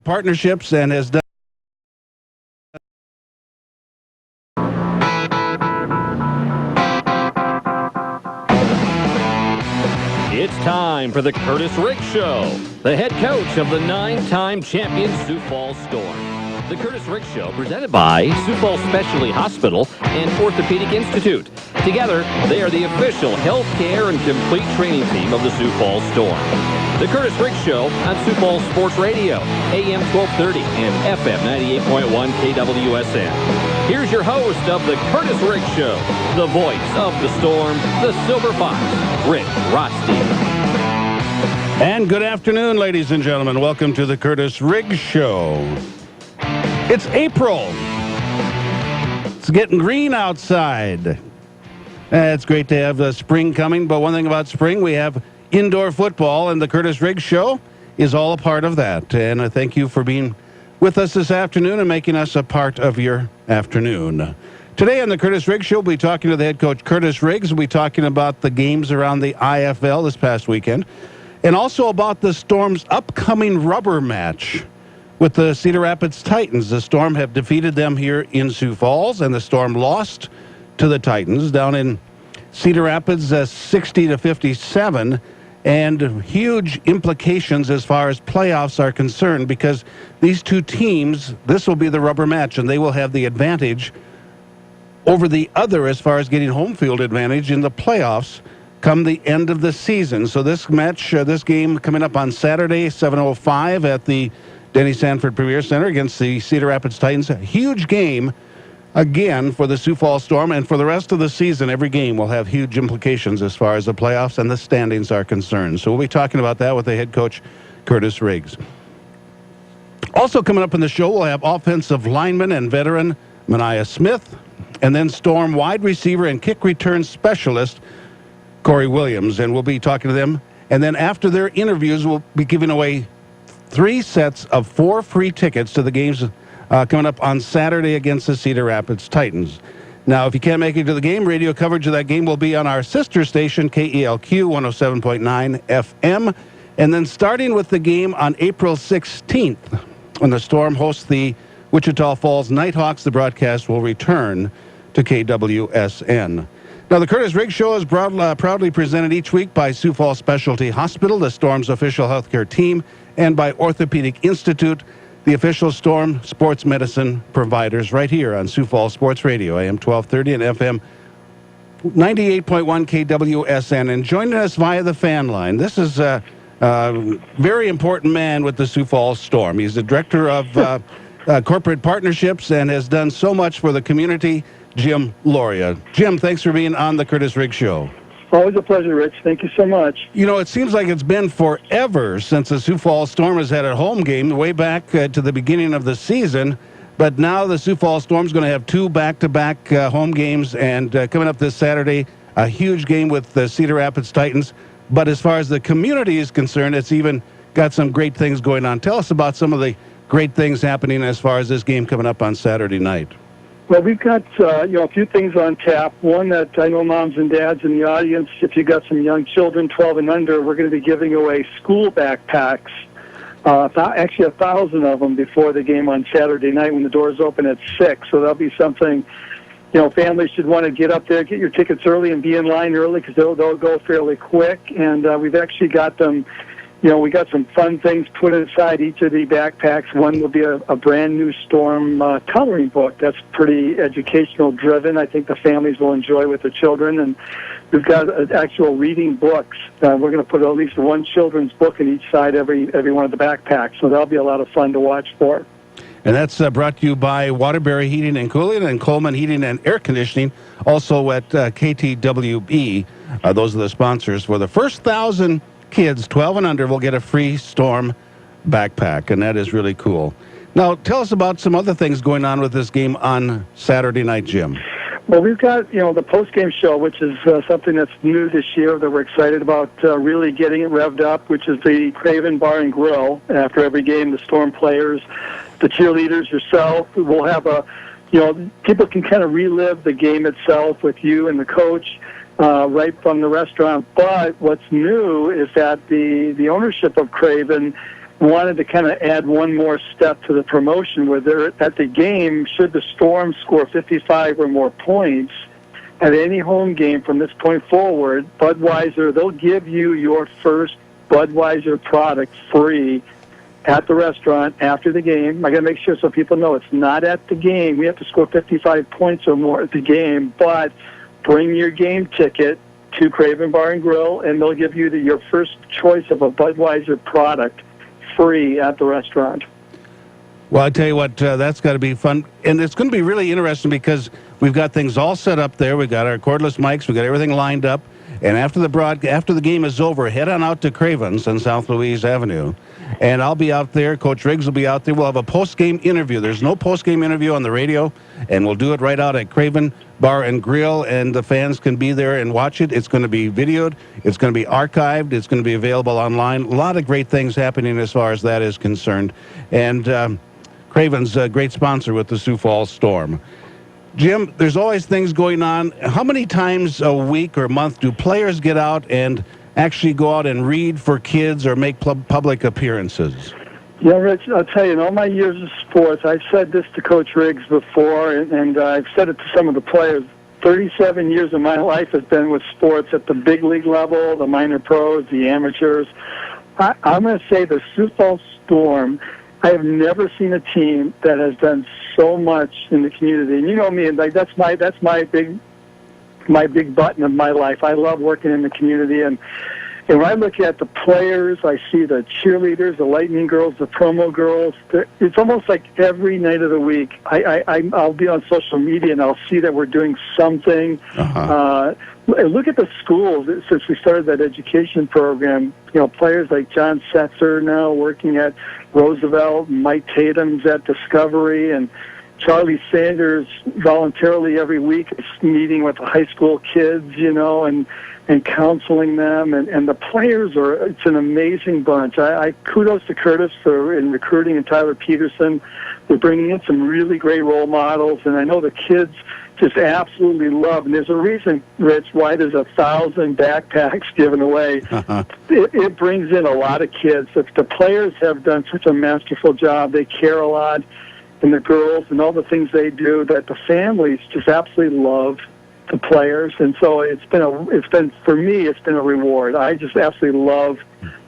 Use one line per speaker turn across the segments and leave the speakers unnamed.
partnerships and has done.
It's time for the Kurtiss Riggs Show. The head coach of the 9-time champion Sioux Falls Storm. The Kurtiss Riggs Show, presented by Sioux Falls Specialty Hospital and Orthopedic Institute. Together, they are the official health care and complete training team of the Sioux Falls Storm. The Kurtiss Riggs Show on Sioux Falls Sports Radio, AM 1230 and FM 98.1 KWSN. Here's your host of the Kurtiss Riggs Show, the voice of the Storm, the Silver Fox, Rick Rostee.
And good afternoon, ladies and gentlemen. Welcome to the Kurtiss Riggs Show. It's April. It's getting green outside. It's great to have spring coming, but one thing about spring, we have indoor football, and the Kurtiss Riggs Show is all a part of that. And I thank you for being with us this afternoon and making us a part of your afternoon. Today on the Kurtiss Riggs Show, we'll be talking to the head coach, Kurtiss Riggs. We'll be talking about the games around the IFL this past weekend, and also about the Storm's upcoming rubber match with the Cedar Rapids Titans. The Storm have defeated them here in Sioux Falls, and the Storm lost to the Titans down in Cedar Rapids 60-57, and huge implications as far as playoffs are concerned, because these two teams, this will be the rubber match, and they will have the advantage over the other as far as getting home field advantage in the playoffs come the end of the season. So this match, this game coming up on Saturday, 7:05 at the Denny Sanford Premier Center against the Cedar Rapids Titans. A huge game, again, for the Sioux Falls Storm, and for the rest of the season, every game will have huge implications as far as the playoffs and the standings are concerned. So we'll be talking about that with the head coach, Kurtiss Riggs. Also coming up in the show, we'll have offensive lineman and veteran Mania Smith, and then Storm wide receiver and kick return specialist Corey Williams, and we'll be talking to them. And then after their interviews, we'll be giving away 3 sets of 4 free tickets to the games coming up on Saturday against the Cedar Rapids Titans. Now, if you can't make it to the game, radio coverage of that game will be on our sister station, KELQ 107.9 FM. And then starting with the game on April 16th, when the Storm hosts the Wichita Falls Nighthawks, the broadcast will return to KWSN. Now, the Kurtiss Riggs Show is proudly presented each week by Sioux Falls Specialty Hospital, the Storm's official healthcare team, and by Orthopedic Institute, the official Storm sports medicine providers, right here on Sioux Falls Sports Radio, AM 1230 and FM 98.1 KWSN. And joining us via the fan line, this is a very important man with the Sioux Falls Storm. He's the director of corporate partnerships and has done so much for the community, Jim Loria. Jim, thanks for being on the Kurtiss Riggs Show.
Always a pleasure, Rich. Thank you so much.
You know, it seems like it's been forever since the Sioux Falls Storm has had a home game, way back to the beginning of the season. But now the Sioux Falls Storm's going to have 2 back-to-back home games, and coming up this Saturday, a huge game with the Cedar Rapids Titans. But as far as the community is concerned, it's even got some great things going on. Tell us about some of the great things happening as far as this game coming up on Saturday night.
Well, we've got a few things on tap. One that I know moms and dads in the audience, if you got some young children, 12 and under, we're going to be giving away school backpacks. Actually, 1,000 of them before the game on Saturday night when the doors open at 6. So that'll be something, families should want to get up there, get your tickets early and be in line early, because they'll go fairly quick. And we've actually got them. We got some fun things put inside each of the backpacks. One will be a brand new Storm coloring book that's pretty educational driven. I think the families will enjoy with the children. And we've got actual reading books. We're going to put at least one children's book in each side every one of the backpacks. So that'll be a lot of fun to watch for.
And that's brought to you by Waterbury Heating and Cooling and Coleman Heating and Air Conditioning, also at KTWB. Those are the sponsors. For the first 1,000 kids 12 and under will get a free Storm backpack, and that is really cool. Now, tell us about some other things going on with this game on Saturday night, Jim.
Well, we've got, the post-game show, which is something that's new this year that we're excited about really getting it revved up, which is the Craven Bar and Grill. After every game, the Storm players, the cheerleaders, yourself, we'll have people can kind of relive the game itself with you and the coach. Right from the restaurant. But what's new is that the ownership of Craven wanted to kind of add one more step to the promotion where they're at the game, should the Storm score 55 or more points at any home game from this point forward, Budweiser, they'll give you your first Budweiser product free at the restaurant after the game. I got to make sure so people know it's not at the game. We have to score 55 points or more at the game, but bring your game ticket to Craven Bar and Grill, and they'll give you your first choice of a Budweiser product free at the restaurant.
Well, I tell you what, that's got to be fun. And it's going to be really interesting because we've got things all set up there. We've got our cordless mics. We've got everything lined up. And after the game is over, head on out to Craven's on South Louise Avenue. And I'll be out there. Coach Riggs will be out there. We'll have a post-game interview. There's no post-game interview on the radio, and we'll do it right out at Craven Bar and Grill, and the fans can be there and watch it. It's going to be videoed. It's going to be archived. It's going to be available online. A lot of great things happening as far as that is concerned. And Craven's a great sponsor with the Sioux Falls Storm. Jim, there's always things going on. How many times a week or month do players get out and actually go out and read for kids or make public appearances?
Yeah, Rich, I'll tell you, in all my years of sports, I've said this to Coach Riggs before, and I've said it to some of the players. 37 years of my life has been with sports at the big league level, the minor pros, the amateurs. I'm going to say the Sioux Falls Storm, I have never seen a team that has done so much in the community. And you know me, and like that's my big button of my life. I love working in the community, and when I look at the players, I see the cheerleaders, the Lightning girls, the promo girls. It's almost like every night of the week, I'll be on social media and I'll see that we're doing something. Look at the schools. Since we started that education program, you know, players like John Setzer now working at Roosevelt, Mike Tatum's at Discovery, and Charlie Sanders voluntarily every week is meeting with the high school kids, you know, and counseling them, and the players it's an amazing bunch. I kudos to Kurtiss in recruiting, and Tyler Peterson. They're bringing in some really great role models, and I know the kids just absolutely love. And there's a reason, Rich, why there's 1,000 backpacks given away. It brings in a lot of kids. The players have done such a masterful job. They care a lot, and the girls and all the things they do, that the families just absolutely love the players. And so it's been for me, it's been a reward. I just absolutely love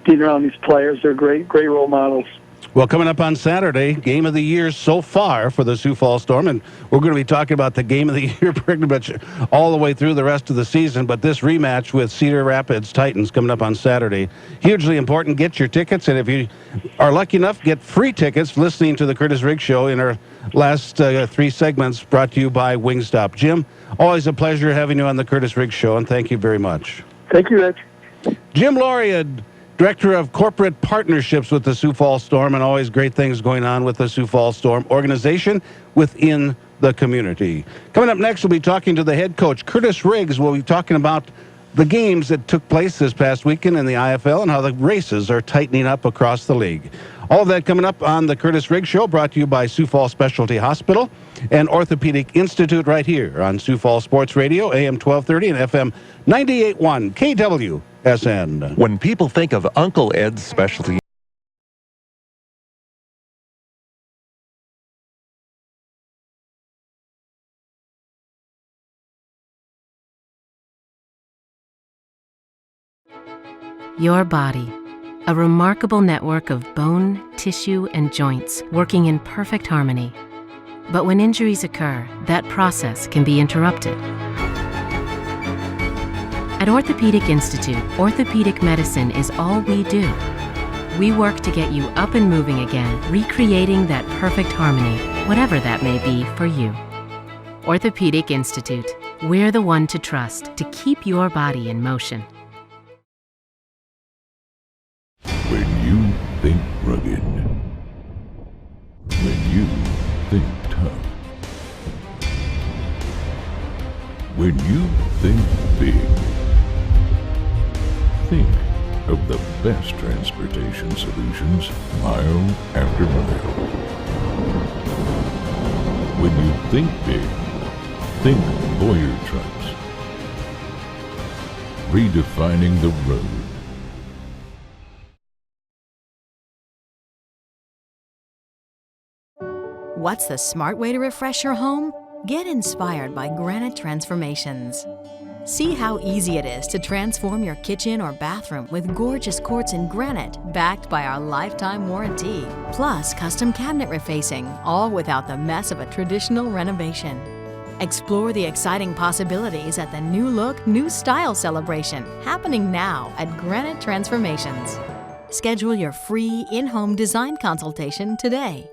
being around these players. They're great role models.
Well, coming up on Saturday, game of the year so far for the Sioux Falls Storm, and we're going to be talking about the game of the year pretty much all the way through the rest of the season, but this rematch with Cedar Rapids Titans coming up on Saturday, hugely important. Get your tickets, and if you are lucky enough, get free tickets listening to the Kurtiss Riggs Show in our last 3 segments brought to you by Wingstop. Jim, always a pleasure having you on the Kurtiss Riggs Show, and thank you very much.
Thank you, Rich.
Jim Lauria, Director of Corporate Partnerships with the Sioux Falls Storm, and always great things going on with the Sioux Falls Storm organization within the community. Coming up next, we'll be talking to the head coach, Kurtiss Riggs. We'll be talking about the games that took place this past weekend in the IFL and how the races are tightening up across the league. All of that coming up on the Kurtiss Riggs Show, brought to you by Sioux Falls Specialty Hospital and Orthopedic Institute right here on Sioux Falls Sports Radio, AM 1230 and FM 98.1 KWSN.
When people think of Uncle Ed's Specialty,
Your body, a remarkable network of bone, tissue, and joints working in perfect harmony. But when injuries occur, that process can be interrupted. At Orthopedic Institute, orthopedic medicine is all we do. We work to get you up and moving again, recreating that perfect harmony, whatever that may be for you. Orthopedic Institute, we're the one to trust to keep your body in motion.
When you think rugged, when you think tough, when you think big, think of the best transportation solutions mile after mile. When you think big, think Boyer Trucks. Redefining the road.
What's the smart way to refresh your home? Get inspired by Granite Transformations. See how easy it is to transform your kitchen or bathroom with gorgeous quartz and granite backed by our lifetime warranty. Plus custom cabinet refacing, all without the mess of a traditional renovation. Explore the exciting possibilities at the New Look, New Style celebration happening now at Granite Transformations. Schedule your free in-home design consultation today.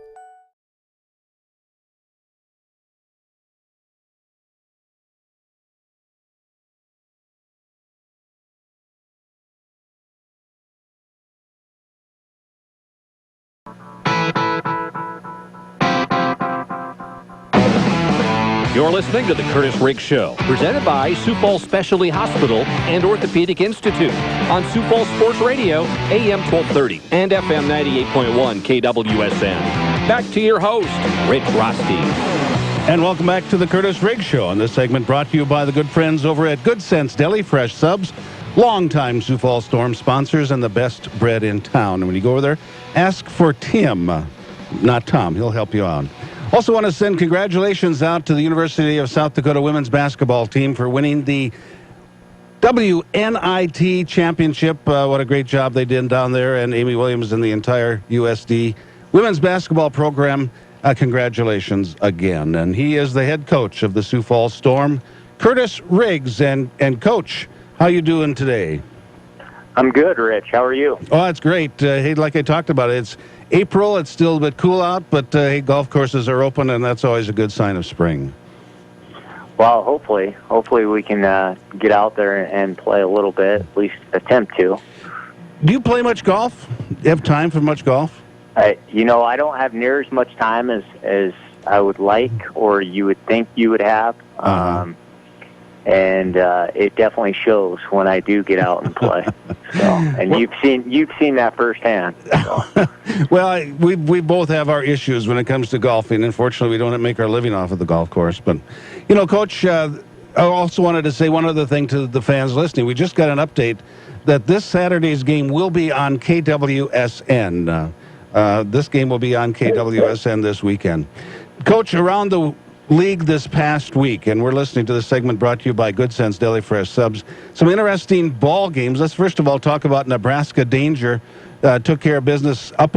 You're listening to The Kurtiss Riggs Show, presented by Sioux Falls Specialty Hospital and Orthopedic Institute on Sioux Falls Sports Radio, AM 1230 and FM 98.1 KWSN. Back to your host, Rich Rostee.
And welcome back to The Kurtiss Riggs Show. And this segment brought to you by the good friends over at Good Sense Deli Fresh Subs, longtime Sioux Falls Storm sponsors and the best bread in town. And when you go over there, ask for Tim, not Tom. He'll help you out. Also want to send congratulations out to the University of South Dakota women's basketball team for winning the WNIT championship. What a great job they did down there, and Amy Williams and the entire USD women's basketball program. Congratulations again. And he is the head coach of the Sioux Falls Storm, Kurtiss Riggs. And Coach, how you doing today?
I'm good, Rich. How are you?
Oh, that's great. Hey, like I talked about, it's April. It's still a bit cool out, but hey, golf courses are open, and that's always a good sign of spring.
Well, hopefully we can get out there and play a little bit, at least attempt to.
Do you play much golf? Do you have time for much golf?
I don't have near as much time as I would like, or you would think you would have. And it definitely shows when I do get out and play. So, and you've seen that firsthand. So.
Well, we both have our issues when it comes to golfing. Unfortunately, we don't make our living off of the golf course. But, Coach, I also wanted to say one other thing to the fans listening. We just got an update that this Saturday's game will be on KWSN. This game will be on KWSN this weekend. Coach, around the league this past week, and we're listening to the segment brought to you by Good Sense Deli Fresh Subs. Some interesting ball games. Let's first of all talk about Nebraska Danger. Took care of business up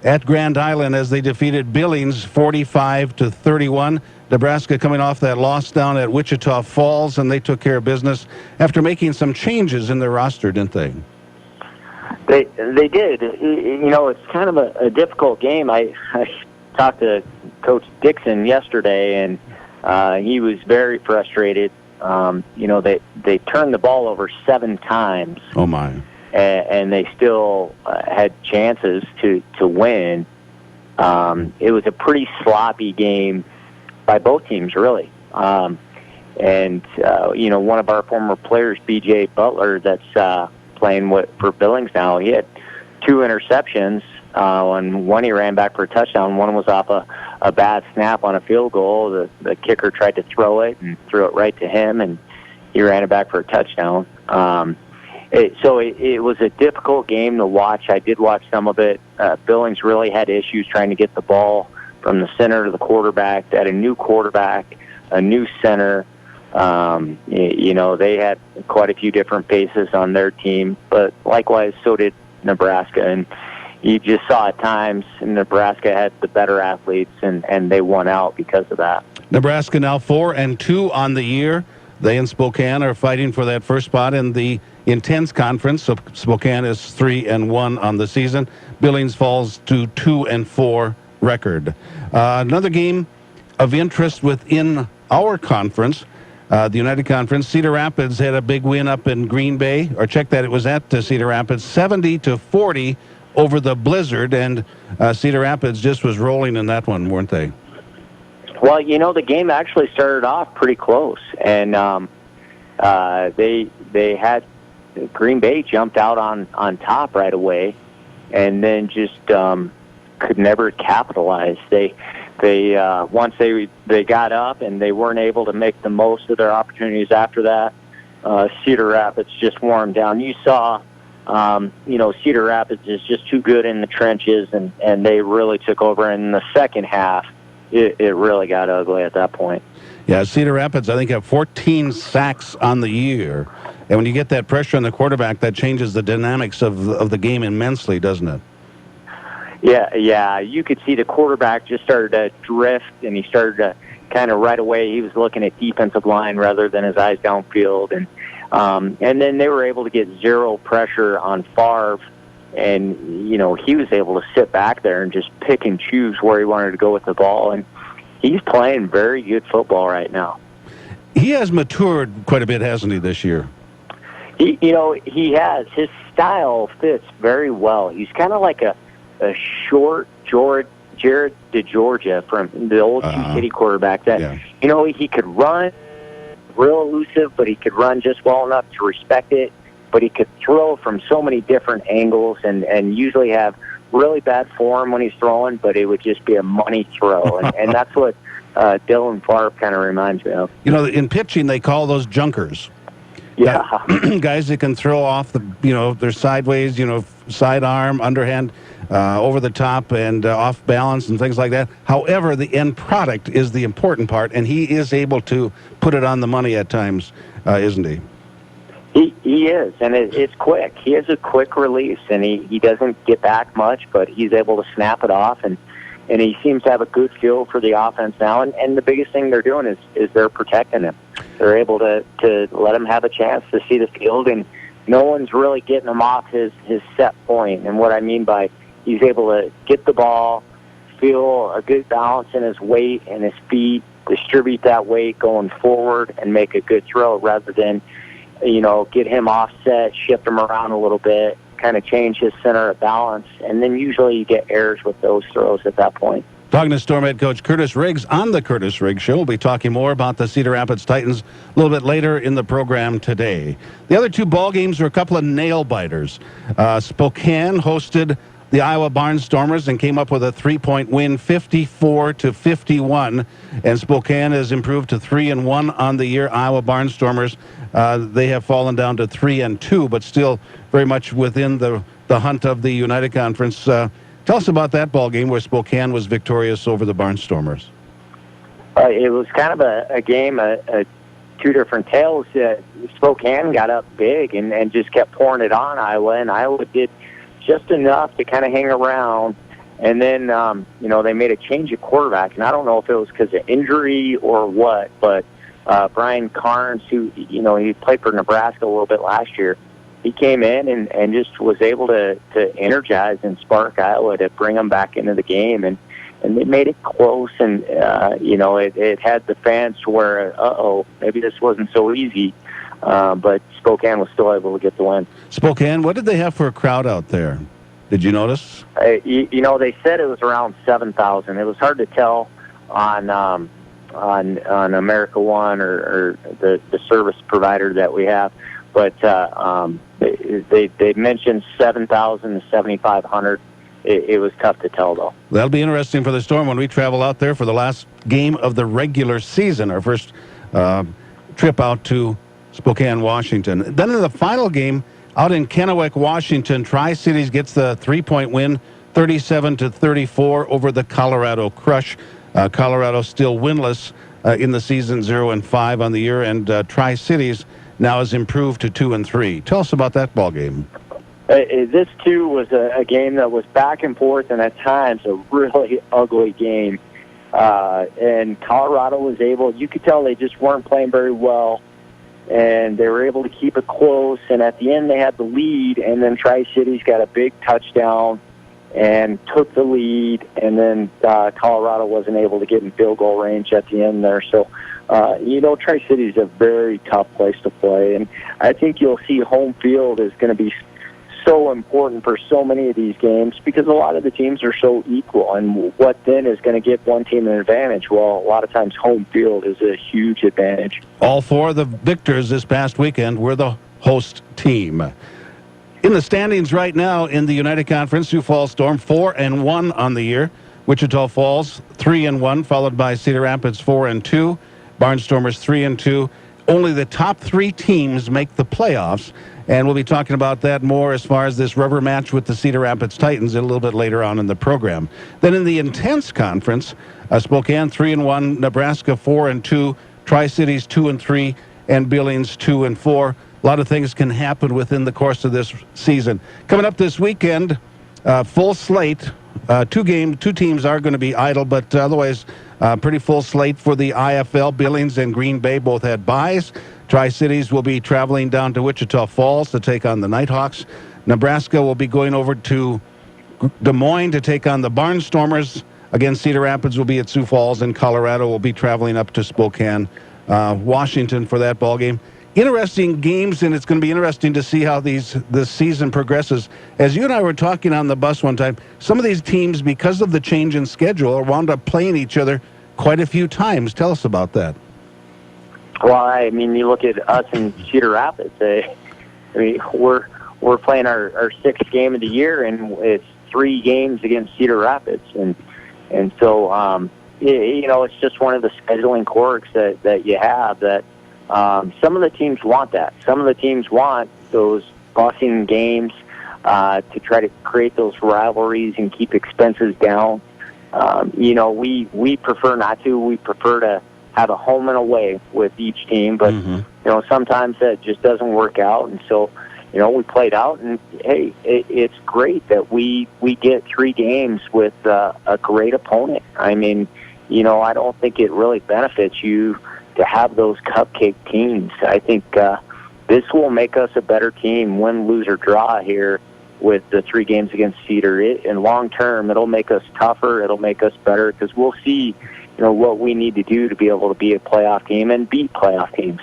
at Grand Island as they defeated Billings 45-31. Nebraska coming off that loss down at Wichita Falls, and they took care of business after making some changes in their roster, didn't they?
They did. It's kind of a difficult game. I talked to Coach Dixon yesterday, and he was very frustrated. They turned the ball over 7 times.
Oh, my.
And they still had chances to win. It was a pretty sloppy game by both teams, really. One of our former players, B.J. Butler, that's playing for Billings now, he had 2 interceptions. And one he ran back for a touchdown. One was off a bad snap on a field goal. The kicker tried to throw it and threw it right to him, and he ran it back for a touchdown. It was a difficult game to watch. I did watch some of it. Billings really had issues trying to get the ball from the center to the quarterback. They had a new quarterback, a new center. They had quite a few different faces on their team, but likewise so did Nebraska. And you just saw at times Nebraska had the better athletes, and they won out because of that.
Nebraska now 4-2 on the year. They and Spokane are fighting for that first spot in the Intense Conference. So Spokane is 3-1 on the season. Billings falls to 2-4 record. Another game of interest within our conference, the United Conference. Cedar Rapids had a big win up in Green Bay. Or check that, it was at Cedar Rapids, 70-40 over the Blizzard, and Cedar Rapids just was rolling in that one, weren't they?
Well, the game actually started off pretty close, and they had Green Bay jumped out on top right away, and then just could never capitalize. They once they got up and they weren't able to make the most of their opportunities after that. Cedar Rapids just wore them down. You saw. Cedar Rapids is just too good in the trenches, and they really took over in the second half. it really got ugly at that point.
Yeah, Cedar Rapids, I think, have 14 sacks on the year. And when you get that pressure on the quarterback, that changes the dynamics of the game immensely, doesn't it?
Yeah. You could see the quarterback just started to drift, and he started to kind of right away. He was looking at defensive line rather than his eyes downfield, and then they were able to get zero pressure on Favre, and he was able to sit back there and just pick and choose where he wanted to go with the ball, and he's playing very good football right now.
He has matured quite a bit, hasn't he, this year?
He has. His style fits very well. He's kind of like a short Jared DeGeorgia from the old Sioux City quarterback that, he could run real elusive, but he could run just well enough to respect it, but he could throw from so many different angles and usually have really bad form when he's throwing, but it would just be a money throw. And that's what Dylan Favre kind of reminds me of.
In pitching, they call those junkers.
Yeah.
Guys that can throw off they're sideways, sidearm, underhand, over the top and off balance and things like that. However, the end product is the important part, and he is able to put it on the money at times, isn't he?
He is, and it's quick. He has a quick release, and he doesn't get back much, but he's able to snap it off, and he seems to have a good feel for the offense now. And the biggest thing they're doing is they're protecting him. They're able to let him have a chance to see the field, and no one's really getting him off his set point. And what I mean by he's able to get the ball, feel a good balance in his weight and his feet, distribute that weight going forward, and make a good throw rather than, get him offset, shift him around a little bit, kind of change his center of balance. And then usually you get errors with those throws at that point.
Talking to Storm head coach Kurtiss Riggs on the Kurtiss Riggs Show. We'll be talking more about the Cedar Rapids Titans a little bit later in the program today. The other two ball games were a couple of nail-biters. Spokane hosted the Iowa Barnstormers and came up with a 3-point win, 54-51. And Spokane has improved to 3-1 on the year. Iowa Barnstormers, they have fallen down to 3-2, but still very much within the hunt of the United Conference. Tell us about that ball game where Spokane was victorious over the Barnstormers.
It was kind of a game, two different tales. Spokane got up big and just kept pouring it on Iowa, and Iowa did just enough to kind of hang around. And then, they made a change of quarterback, and I don't know if it was because of injury or what, but Brian Carnes, who, he played for Nebraska a little bit last year, he came in and just was able to energize and spark Iowa to bring them back into the game. And they made it close, and, it had the fans to where, maybe this wasn't so easy. But Spokane was still able to get the win. Spokane,
what did they have for a crowd out there? Did you notice?
They said it was around 7,000. It was hard to tell on America One or the service provider that we have, but they mentioned 7,000 to 7,500. It was tough to tell, though.
That'll be interesting for the Storm when we travel out there for the last game of the regular season, our first trip out to Spokane, Washington. Then in the final game out in Kennewick, Washington, Tri-Cities gets the 3-point win, 37-34 over the Colorado Crush. Colorado still winless in the season, 0-5 on the year, and Tri-Cities now has improved to 2-3. Tell us about that ball game.
This, too, was a game that was back and forth, and at times a really ugly game. And Colorado was able, you could tell they just weren't playing very well, and they were able to keep it close. And at the end, they had the lead, and then Tri-Cities got a big touchdown and took the lead, and then Colorado wasn't able to get in field goal range at the end there. So, Tri-Cities is a very tough place to play, and I think you'll see home field is going to be so important for so many of these games because a lot of the teams are so equal, and what then is going to give one team an advantage? Well, a lot of times home field is a huge advantage.
All four of the victors this past weekend were the host team. In the standings right now in the United Conference, Sioux Falls Storm 4-1 on the year. Wichita Falls 3-1, followed by Cedar Rapids 4-2. Barnstormers 3-2. only the top 3 teams make the playoffs. And we'll be talking about that more as far as this rubber match with the Cedar Rapids Titans a little bit later on in the program. Then in the Intense Conference, Spokane 3-1, Nebraska 4-2, Tri-Cities 2-3, and Billings 2-4. A lot of things can happen within the course of this season. Coming up this weekend, full slate. 2 teams are going to be idle, but otherwise pretty full slate for the IFL. Billings and Green Bay both had byes. Tri-Cities will be traveling down to Wichita Falls to take on the Nighthawks. Nebraska will be going over to Des Moines to take on the Barnstormers. Again, Cedar Rapids will be at Sioux Falls, and Colorado will be traveling up to Spokane, Washington for that ball game. Interesting games, and it's going to be interesting to see how this season progresses. As you and I were talking on the bus one time, some of these teams, because of the change in schedule, wound up playing each other quite a few times. Tell us about that.
Well, I mean, you look at us in Cedar Rapids. I mean, we're playing our 6th game of the year, and it's 3 games against Cedar Rapids, and so you know, it's just one of the scheduling quirks that you have. That some of the teams want that. Some of the teams want those busing games to try to create those rivalries and keep expenses down. You know, we prefer not to. We prefer to have a home and away with each team, but you know, sometimes that just doesn't work out, and so you know, we played out, and hey, it's great that we get 3 games with a great opponent. I mean, you know, I don't think it really benefits you to have those cupcake teams. I think this will make us a better team, win, lose, or draw here with the 3 games against Cedar. In long term, it'll make us tougher. It'll make us better, because we'll see, you know, what we need to do to be able to be a playoff team and beat playoff teams.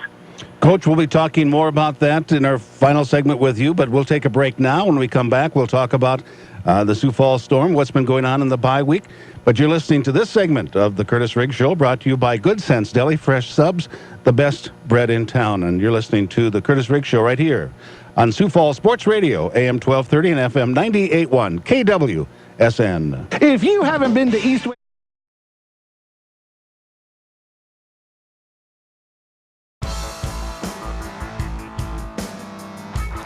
Coach, we'll be talking more about that in our final segment with you, but we'll take a break now. When we come back, we'll talk about the Sioux Falls Storm, what's been going on in the bye week. But you're listening to this segment of the Kurtiss Riggs Show, brought to you by Good Sense Deli, fresh subs, the best bread in town. And you're listening to the Kurtiss Riggs Show right here on Sioux Falls Sports Radio, AM 1230 and FM 98.1 KWSN. If you haven't been to Eastway...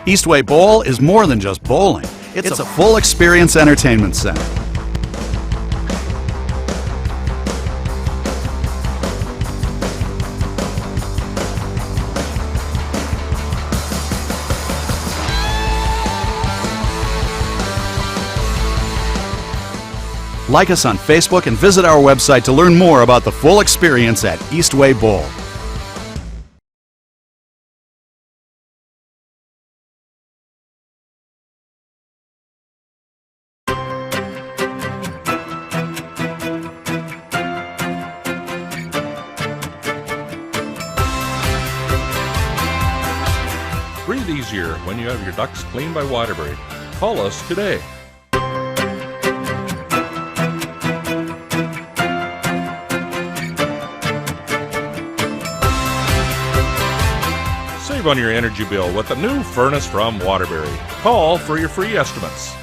Eastway Bowl is more than just bowling. It's a full experience entertainment center. Like us on Facebook and visit our website to learn more about the full experience at Eastway Bowl.
Breathe easier when you have your ducts cleaned by Waterbury. Call us today. Save on your energy bill with a new furnace from Waterbury. Call for your free estimates.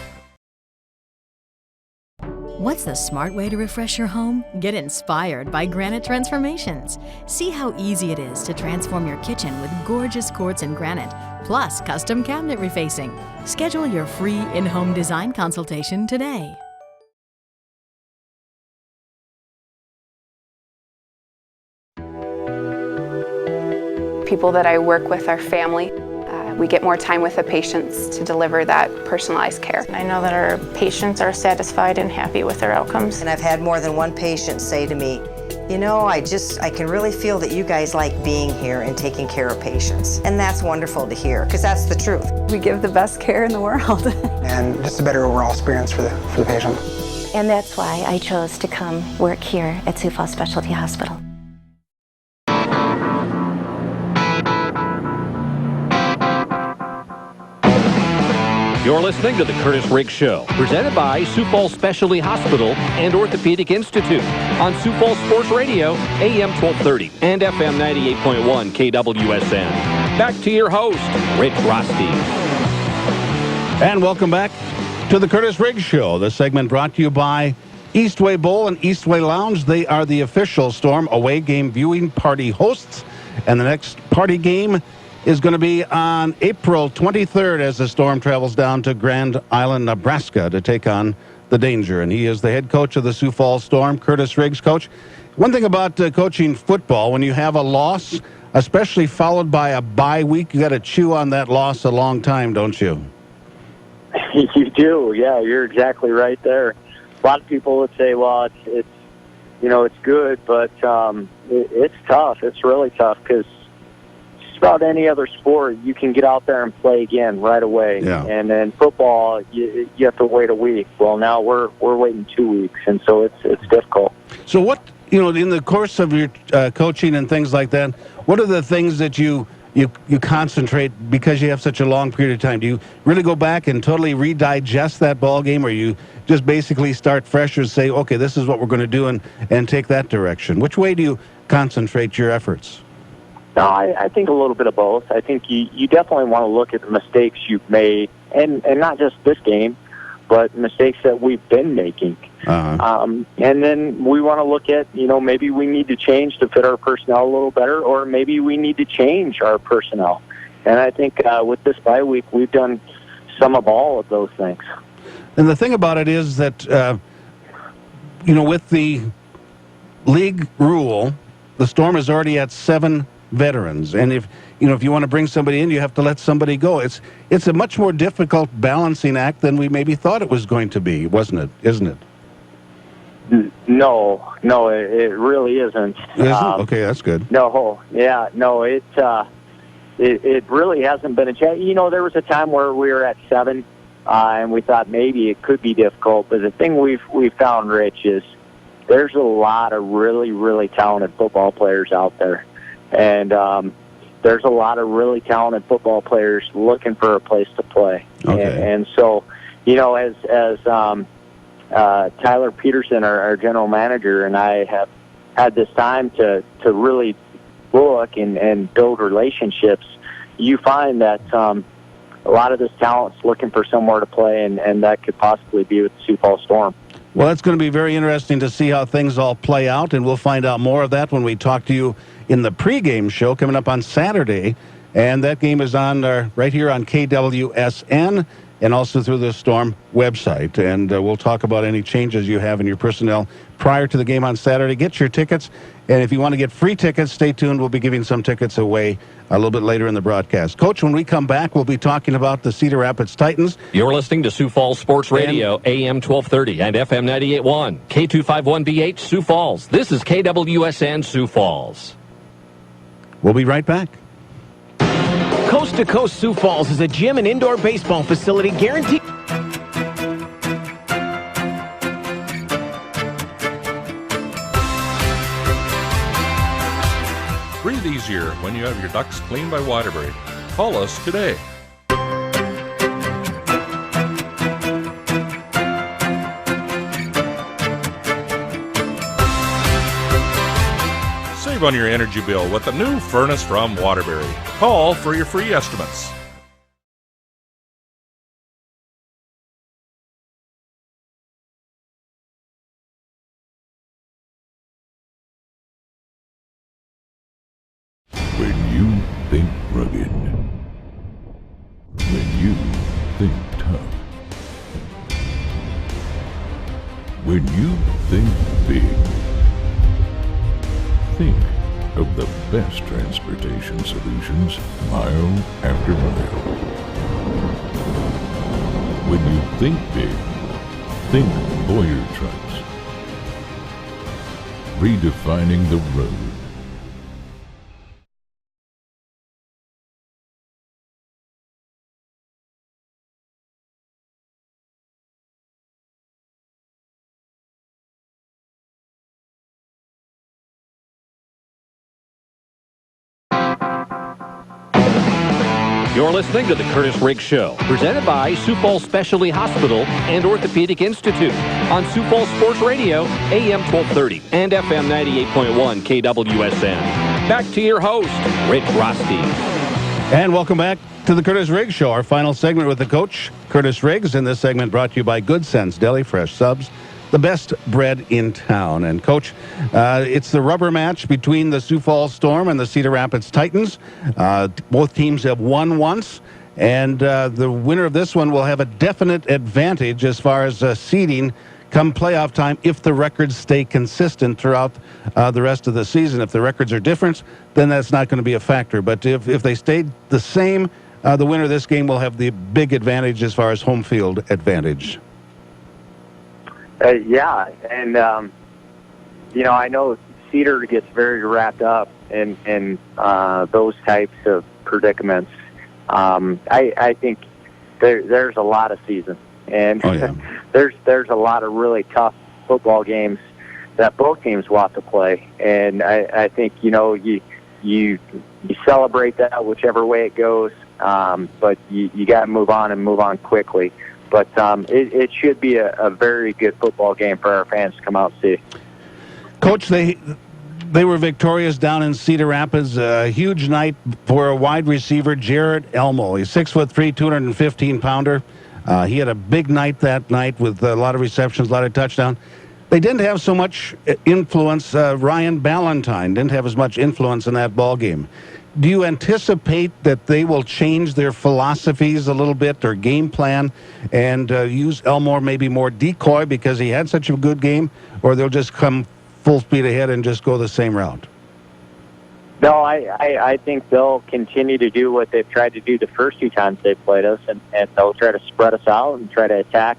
What's the smart way to refresh your home? Get inspired by Granite Transformations. See how easy it is to transform your kitchen with gorgeous quartz and granite, plus custom cabinet refacing. Schedule your free in-home design consultation today.
People that I work with are family. We get more time with the patients to deliver that personalized care.
I know that our patients are satisfied and happy with their outcomes.
And I've had more than one patient say to me, you know, I can really feel that you guys like being here and taking care of patients. And that's wonderful to hear, because that's the truth.
We give the best care in the world.
And just a better overall experience for the patient.
And that's why I chose to come work here at Sioux Falls Specialty Hospital.
You're listening to the Kurtiss Riggs Show, presented by Sioux Falls Specialty Hospital and Orthopedic Institute on Sioux Falls Sports Radio, AM 1230 and FM 98.1 KWSN. Back to your host, Rich Rostee.
And welcome back to the Kurtiss Riggs Show. This segment brought to you by Eastway Bowl and Eastway Lounge, they are the official Storm away game viewing party hosts. And the next party game is going to be on April 23rd as the Storm travels down to Grand Island, Nebraska to take on the Danger. And he is the head coach of the Sioux Falls Storm, Kurtiss Riggs. Coach, one thing about coaching football, when you have a loss, especially followed by a bye week, you got to chew on that loss a long time, don't you?
You do, yeah. You're exactly right there. A lot of people would say, well, it's good, but it's tough. It's really tough because just about any other sport, you can get out there and play again right away.
Yeah.
And then football, you have to wait a week. Well, now we're waiting 2 weeks, and so it's difficult.
So what, in the course of your coaching and things like that, what are the things that you concentrate because you have such a long period of time? Do you really go back and totally redigest that ball game, or you just basically start fresh and say, okay, this is what we're going to do and take that direction? Which way do you concentrate your efforts?
No, I think a little bit of both. I think you definitely want to look at the mistakes you've made, and not just this game, but mistakes that we've been making. And then we want to look at, maybe we need to change to fit our personnel a little better, or maybe we need to change our personnel. And I think with this bye week, we've done some of all of those things.
And the thing about it is that, with the league rule, the Storm is already at 7 veterans. And if you want to bring somebody in, you have to let somebody go. It's a much more difficult balancing act than we maybe thought it was going to be, isn't it?
No, it really isn't.
Isn't? Okay, that's good.
No, yeah, no, it really hasn't been a challenge. There was a time where we were at 7, and we thought maybe it could be difficult. But the thing we've found, Rich, is there's a lot of really, really talented football players out there, and there's a lot of really talented football players looking for a place to play.
Okay.
And so, as Tyler Peterson, our general manager, and I have had this time to really look and build relationships, you find that a lot of this talent's looking for somewhere to play, and that could possibly be with the Sioux Falls Storm.
Well, it's going to be very interesting to see how things all play out, and we'll find out more of that when we talk to you in the pregame show coming up on Saturday. And that game is on right here on KWSN and also through the Storm website. And we'll talk about any changes you have in your personnel prior to the game on Saturday. Get your tickets. And if you want to get free tickets, stay tuned. We'll be giving some tickets away a little bit later in the broadcast. Coach, when we come back, we'll be talking about the Cedar Rapids Titans.
You're listening to Sioux Falls Sports Radio, AM 1230 and FM 98.1, K251BH, Sioux Falls. This is KWSN Sioux Falls.
We'll be right back.
Coast to Coast Sioux Falls is a gym and indoor baseball facility guaranteed.
Breathe easier when you have your ducts cleaned by Waterbury. Call us today. Save on your energy bill with a new furnace from Waterbury. Call for your free estimates. When you think rugged, when you think tough, when you think big, think of the best transportation solutions mile after mile. When you think big, think Boyer trucks. Redefining the road.
You're listening to the Kurtiss Riggs Show, presented by Sioux Falls Specialty Hospital and Orthopedic Institute on Sioux Falls Sports Radio, AM 1230 and FM 98.1 KWSN. Back to your host, Rich Rostee.
And welcome back to the Kurtiss Riggs Show, our final segment with the coach, Kurtiss Riggs. And this segment brought to you by Good Sense Deli, fresh subs, the best bread in town. And, Coach, it's the rubber match between the Sioux Falls Storm and the Cedar Rapids Titans. Both teams have won once, and the winner of this one will have a definite advantage as far as seeding come playoff time if the records stay consistent throughout the rest of the season. If the records are different, then that's not going to be a factor. But if they stayed the same, the winner of this game will have the big advantage as far as home field advantage.
Yeah, and, I know Cedar gets very wrapped up in those types of predicaments. I think there's a lot of season, and there's a lot of really tough football games that both teams will have to play. And I think, you celebrate that whichever way it goes, but you got to move on quickly. But it should be a very good football game for our fans to come out and see.
Coach, they were victorious down in Cedar Rapids. A huge night for a wide receiver, Jared Elmo. He's 6'3", 215-pounder. He had a big night that night with a lot of receptions, a lot of touchdowns. They didn't have so much influence. Ryan Ballantyne didn't have as much influence in that ball game. Do you anticipate that they will change their philosophies a little bit or game plan and use Elmore maybe more decoy because he had such a good game, or they'll just come full speed ahead and just go the same route?
No, I think they'll continue to do what they've tried to do the first two times they played us, and they'll try to spread us out and try to attack,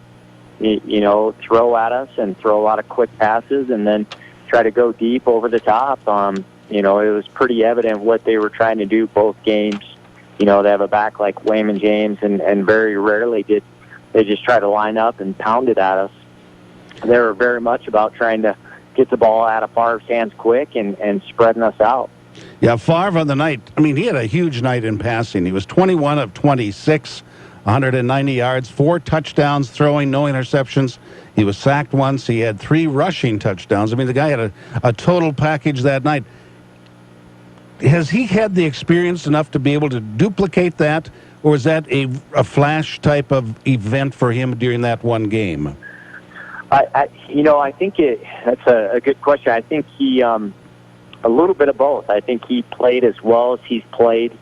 throw at us and throw a lot of quick passes and then try to go deep over the top. It was pretty evident what they were trying to do both games. They have a back like Wayman James, and very rarely did they just try to line up and pound it at us. They were very much about trying to get the ball out of Favre's hands quick and spreading us out.
Yeah, Favre on the night, he had a huge night in passing. He was 21 of 26, 190 yards, 4 touchdowns, throwing, no interceptions. He was sacked once. He had 3 rushing touchdowns. The guy had a total package that night. Has he had the experience enough to be able to duplicate that, or is that a flash type of event for him during that one game?
I think that's a good question. I think he, a little bit of both. I think he played as well as he's played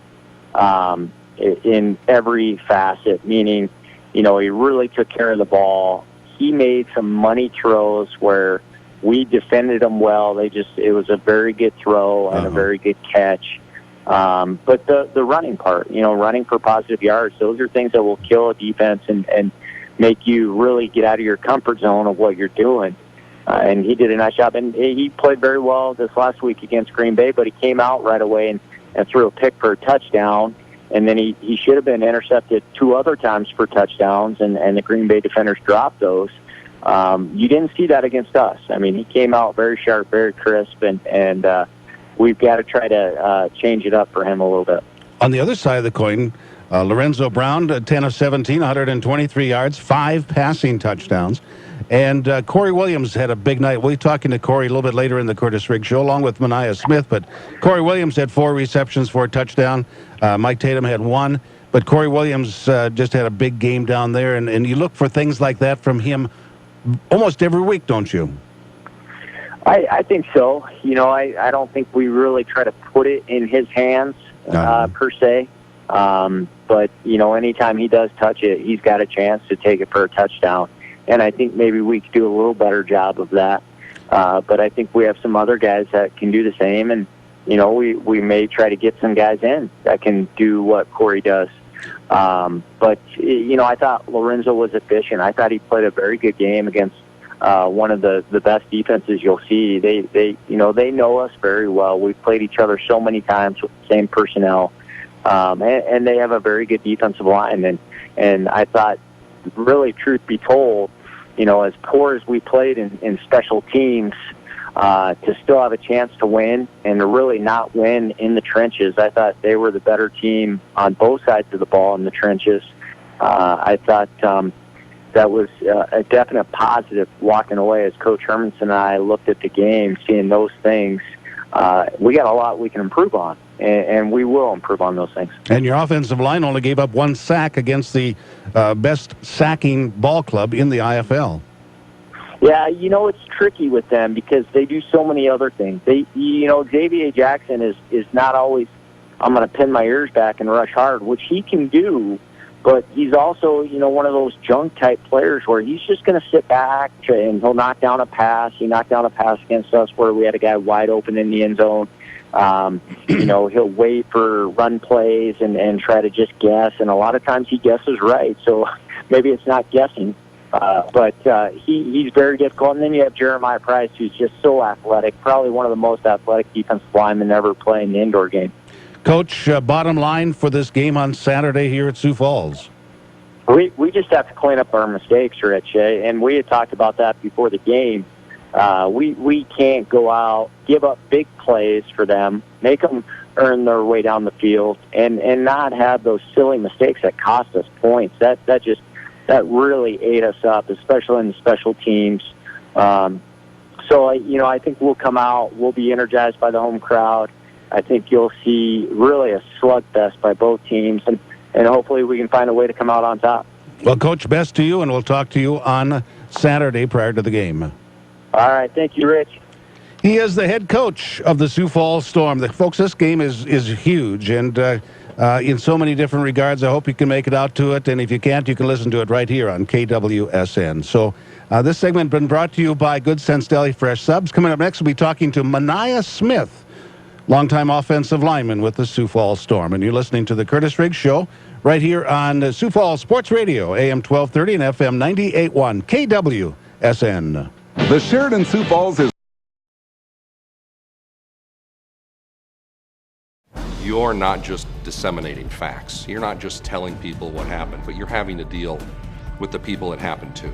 in every facet, meaning, he really took care of the ball. He made some money throws where we defended him well. It was a very good throw and a very good catch. But the running part, running for positive yards, those are things that will kill a defense and make you really get out of your comfort zone of what you're doing. And he did a nice job. And he played very well this last week against Green Bay, but he came out right away and threw a pick for a touchdown. And then he should have been intercepted 2 other times for touchdowns, and the Green Bay defenders dropped those. You didn't see that against us. He came out very sharp, very crisp, and we've got to try to change it up for him a little bit.
On the other side of the coin, Lorenzo Brown, 10 of 17, 123 yards, 5 passing touchdowns. And Corey Williams had a big night. We'll be talking to Corey a little bit later in the Kurtiss Riggs Show, along with Mania Smith. But Corey Williams had 4 receptions for a touchdown. Mike Tatum had 1. But Corey Williams just had a big game down there. And you look for things like that from him almost every week, don't you?
I think so. I don't think we really try to put it in his hands per se. But, anytime he does touch it, he's got a chance to take it for a touchdown. And I think maybe we could do a little better job of that. But I think we have some other guys that can do the same. And, we may try to get some guys in that can do what Corey does. But, I thought Lorenzo was efficient. I thought he played a very good game against one of the best defenses you'll see. They know us very well. We've played each other so many times with the same personnel. And they have a very good defensive line. And I thought, really, truth be told, as poor as we played in special teams, to still have a chance to win and to really not win in the trenches, I thought they were the better team on both sides of the ball in the trenches. I thought that was a definite positive walking away as Coach Hermanson and I looked at the game, seeing those things. We got a lot we can improve on, and we will improve on those things.
And your offensive line only gave up 1 sack against the best sacking ball club in the IFL.
Yeah, it's tricky with them because they do so many other things. Xavier Jackson is not always, I'm going to pin my ears back and rush hard, which he can do, but he's also, one of those junk-type players where he's just going to sit back and he'll knock down a pass. He knocked down a pass against us where we had a guy wide open in the end zone. He'll wait for run plays and try to just guess, and a lot of times he guesses right, so maybe it's not guessing. But he's very difficult. And then you have Jeremiah Price, who's just so athletic, probably one of the most athletic defensive linemen ever playing the indoor game.
Coach, bottom line for this game on Saturday here at Sioux Falls.
We just have to clean up our mistakes, Rich, and we had talked about that before the game. We can't go out, give up big plays for them, make them earn their way down the field, and not have those silly mistakes that cost us points. That really ate us up, especially in the special teams. So I think we'll come out, we'll be energized by the home crowd. I think you'll see really a slugfest by both teams, and hopefully we can find a way to come out on top.
Well, Coach, best to you, and we'll talk to you on Saturday prior to the game.
All right, thank you, Rich.
He is the head coach of the Sioux Falls Storm. Folks, this game is huge, and in so many different regards. I hope you can make it out to it, and if you can't, you can listen to it right here on KWSN. So this segment has been brought to you by Good Sense Deli Fresh Subs. Coming up next, we'll be talking to Mania Smith, longtime offensive lineman with the Sioux Falls Storm. And you're listening to the Kurtiss Riggs Show right here on Sioux Falls Sports Radio, AM 1230 and FM 98.1 KWSN.
The Sheridan Sioux Falls is...
You're not just disseminating facts. You're not just telling people what happened, but you're having to deal with the people it happened to.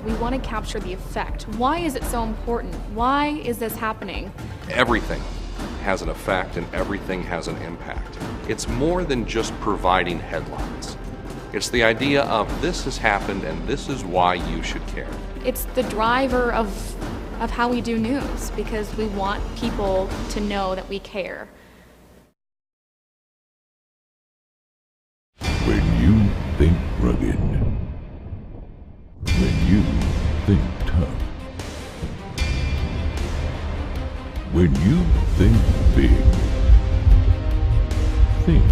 We want to capture the effect. Why is it so important? Why is this happening?
Everything has an effect and everything has an impact. It's more than just providing headlines. It's the idea of this has happened and this is why you should care.
It's the driver of how we do news, because we want people to know that we care.
When you think rugged, when you think tough, when you think big, think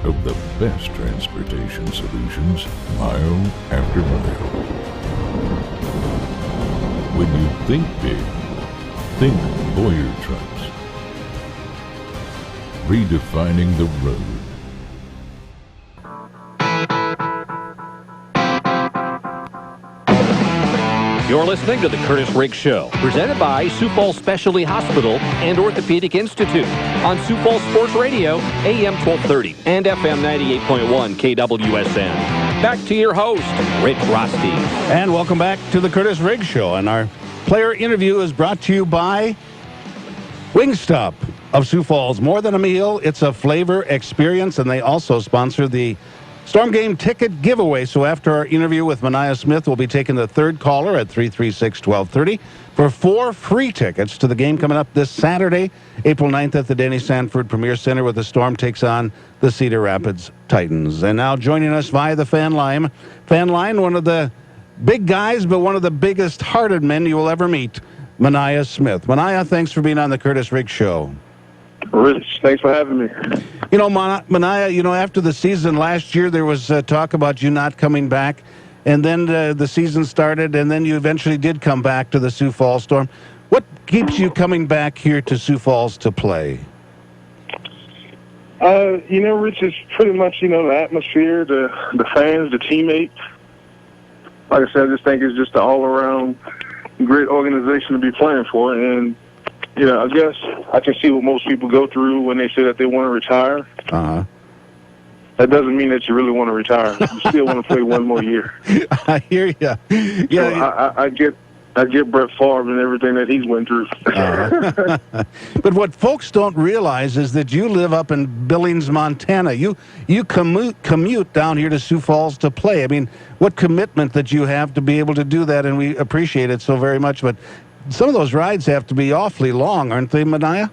of the best transportation solutions mile after mile. When you think big, think Boyer Trucks. Redefining the road.
You're listening to the Kurtiss Riggs Show, presented by Sioux Falls Specialty Hospital and Orthopedic Institute on Sioux Falls Sports Radio, AM 1230 and FM 98.1 KWSN. Back to your host, Rich Rostee.
And welcome back to the Kurtiss Riggs Show. And our player interview is brought to you by Wingstop of Sioux Falls. More than a meal, it's a flavor experience, and they also sponsor the Storm Game ticket giveaway. So after our interview with Mania Smith, we'll be taking the third caller at 336-1230 for 4 free tickets to the game coming up this Saturday, April 9th at the Denny Sanford Premier Center, where the Storm takes on the Cedar Rapids Titans. And now joining us via the fan line, one of the big guys, but one of the biggest-hearted men you will ever meet, Mania Smith. Mania, thanks for being on the Kurtiss Riggs Show.
Rich, thanks for having me.
You know, Mania, after the season last year, there was talk about you not coming back, and then the season started, and then you eventually did come back to the Sioux Falls Storm. What keeps you coming back here to Sioux Falls to play?
Rich, it's pretty much, the atmosphere, the fans, the teammates. Like I said, I just think it's just an all-around great organization to be playing for, and I guess I can see what most people go through when they say that they want to retire.
Uh-huh.
That doesn't mean that you really want to retire. You still want to play one more year.
I hear you. Yeah,
so I get Brett Favre and everything that he's went through.
But what folks don't realize is that you live up in Billings, Montana. You commute down here to Sioux Falls to play. I mean, what commitment that you have to be able to do that, and we appreciate it so very much. But some of those rides have to be awfully long, aren't they, Mania?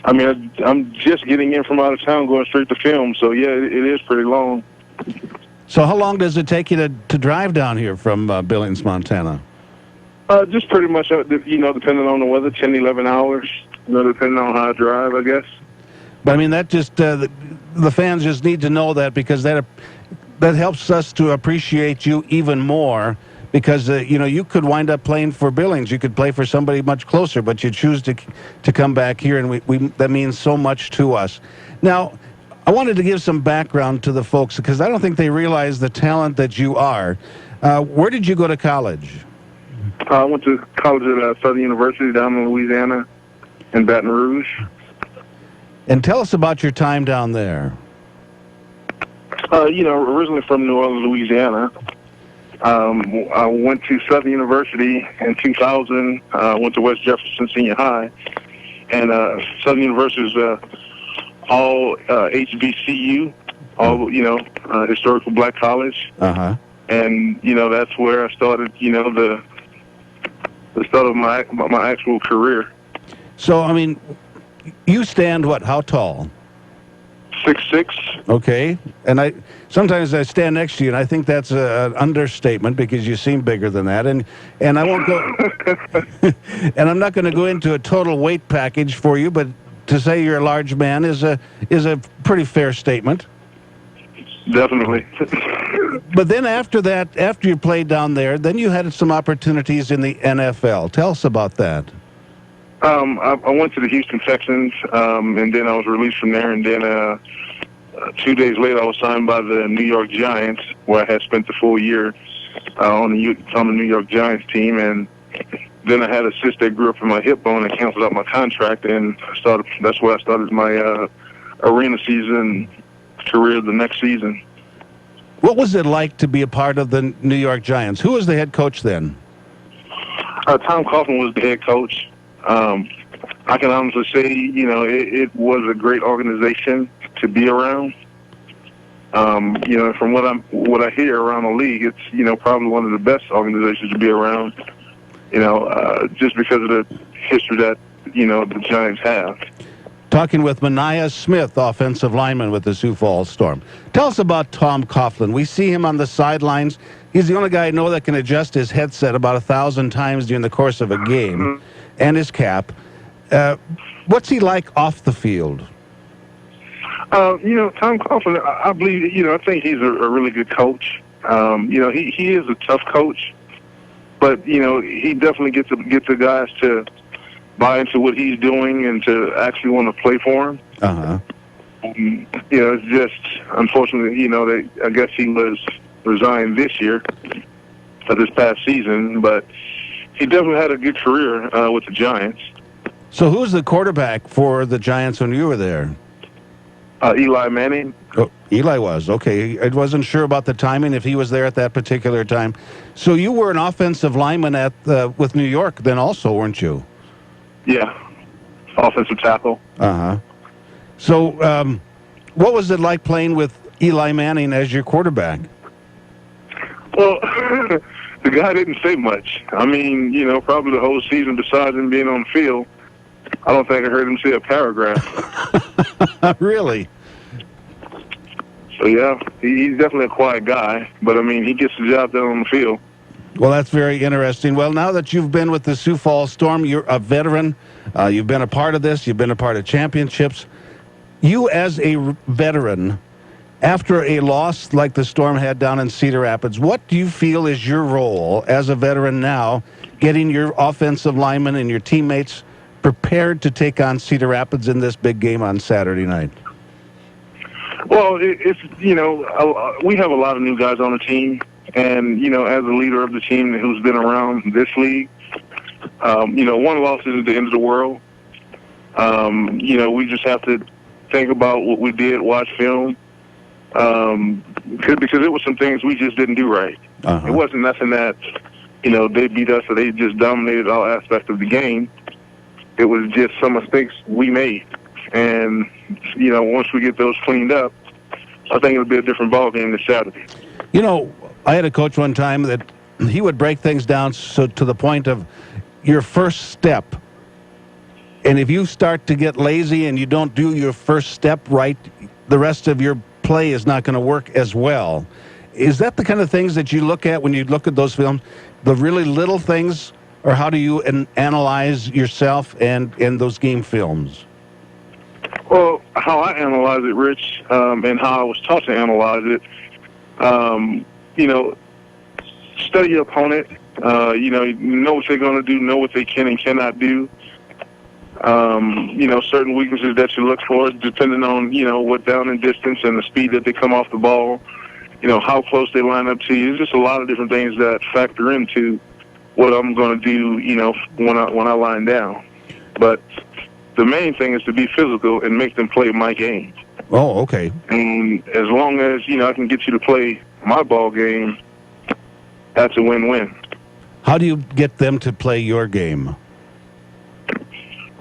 I mean, I'm just getting in from out of town, going straight to film. So, yeah, it is pretty long.
So how long does it take you to drive down here from Billings, Montana?
Just pretty much, depending on the weather, 10, 11 hours, depending on how I drive, I guess.
But I mean, that just the fans just need to know that, because that helps us to appreciate you even more, because you could wind up playing for Billings, you could play for somebody much closer, but you choose to come back here, and we that means so much to us. Now, I wanted to give some background to the folks, because I don't think they realize the talent that you are. Where did you go to college?
I went to college at Southern University down in Louisiana, in Baton Rouge.
And tell us about your time down there.
Originally from New Orleans, Louisiana. I went to Southern University in 2000. Went to West Jefferson Senior High. And Southern University is all HBCU, all, historical black college.
Uh-huh.
And, that's where I started, the start of my actual career.
So, I mean, you stand what? How tall?
6'6".
Okay. And sometimes I stand next to you, and I think that's an understatement, because you seem bigger than that. And I won't go, and I'm not going to go into a total weight package for you, but to say you're a large man is a pretty fair statement.
Definitely.
But then after that, after you played down there, then you had some opportunities in the NFL. Tell us about that.
I went to the Houston Texans, and then I was released from there. And then 2 days later, I was signed by the New York Giants, where I had spent the full year on the New York Giants team. And then I had a cyst that grew up in my hip bone and canceled out my contract. And that's where I started my arena season career the next season.
What was it like to be a part of the New York Giants? Who was the head coach then?
Tom Coughlin was the head coach. I can honestly say, it was a great organization to be around. From what I hear around the league, it's, probably one of the best organizations to be around, just because of the history that, the Giants have.
Talking with Mania Smith, offensive lineman with the Sioux Falls Storm. Tell us about Tom Coughlin. We see him on the sidelines. He's the only guy I know that can adjust his headset about 1,000 times during the course of a game, and his cap. What's he like off the field?
Tom Coughlin, I believe, I think he's a really good coach. He is a tough coach, but, he definitely gets the guys to buy into what he's doing and to actually want to play for him.
Uh-huh.
It's just, unfortunately, I guess he was resigned this year, this past season, but he definitely had a good career with the Giants.
So who's the quarterback for the Giants when you were there?
Eli Manning.
Oh, Eli was. Okay. I wasn't sure about the timing, if he was there at that particular time. So you were an offensive lineman with New York then also, weren't you?
Yeah. Offensive tackle.
Uh-huh. So what was it like playing with Eli Manning as your quarterback?
Well, the guy didn't say much. I mean, probably the whole season, besides him being on the field, I don't think I heard him say a paragraph.
Really?
So, yeah, he's definitely a quiet guy. But, I mean, he gets the job done on the field.
Well, that's very interesting. Well, now that you've been with the Sioux Falls Storm, you're a veteran. You've been a part of this. You've been a part of championships. You, as a veteran, after a loss like the Storm had down in Cedar Rapids, what do you feel is your role as a veteran now, getting your offensive linemen and your teammates prepared to take on Cedar Rapids in this big game on Saturday night?
Well, it's we have a lot of new guys on the team. And, as a leader of the team who's been around this league, one loss isn't the end of the world. We just have to think about what we did, watch film, because it was some things we just didn't do right.
Uh-huh.
It wasn't nothing that, they beat us or they just dominated all aspects of the game. It was just some mistakes we made. And, once we get those cleaned up, I think it'll be a different ballgame this Saturday.
I had a coach one time that he would break things down to the point of your first step. And if you start to get lazy and you don't do your first step right, the rest of your play is not going to work as well. Is that the kind of things that you look at when you look at those films? The really little things, or how do you analyze yourself and those game films?
Well, how I analyze it, Rich, and how I was taught to analyze it, study your opponent. Know what they're going to do, know what they can and cannot do. Certain weaknesses that you look for, depending on, what down and distance and the speed that they come off the ball, how close they line up to you. There's just a lot of different things that factor into what I'm going to do, when I line down. But the main thing is to be physical and make them play my game.
Oh, okay.
And as long as, I can get you to play my ball game, that's a win-win.
How do you get them to play your game?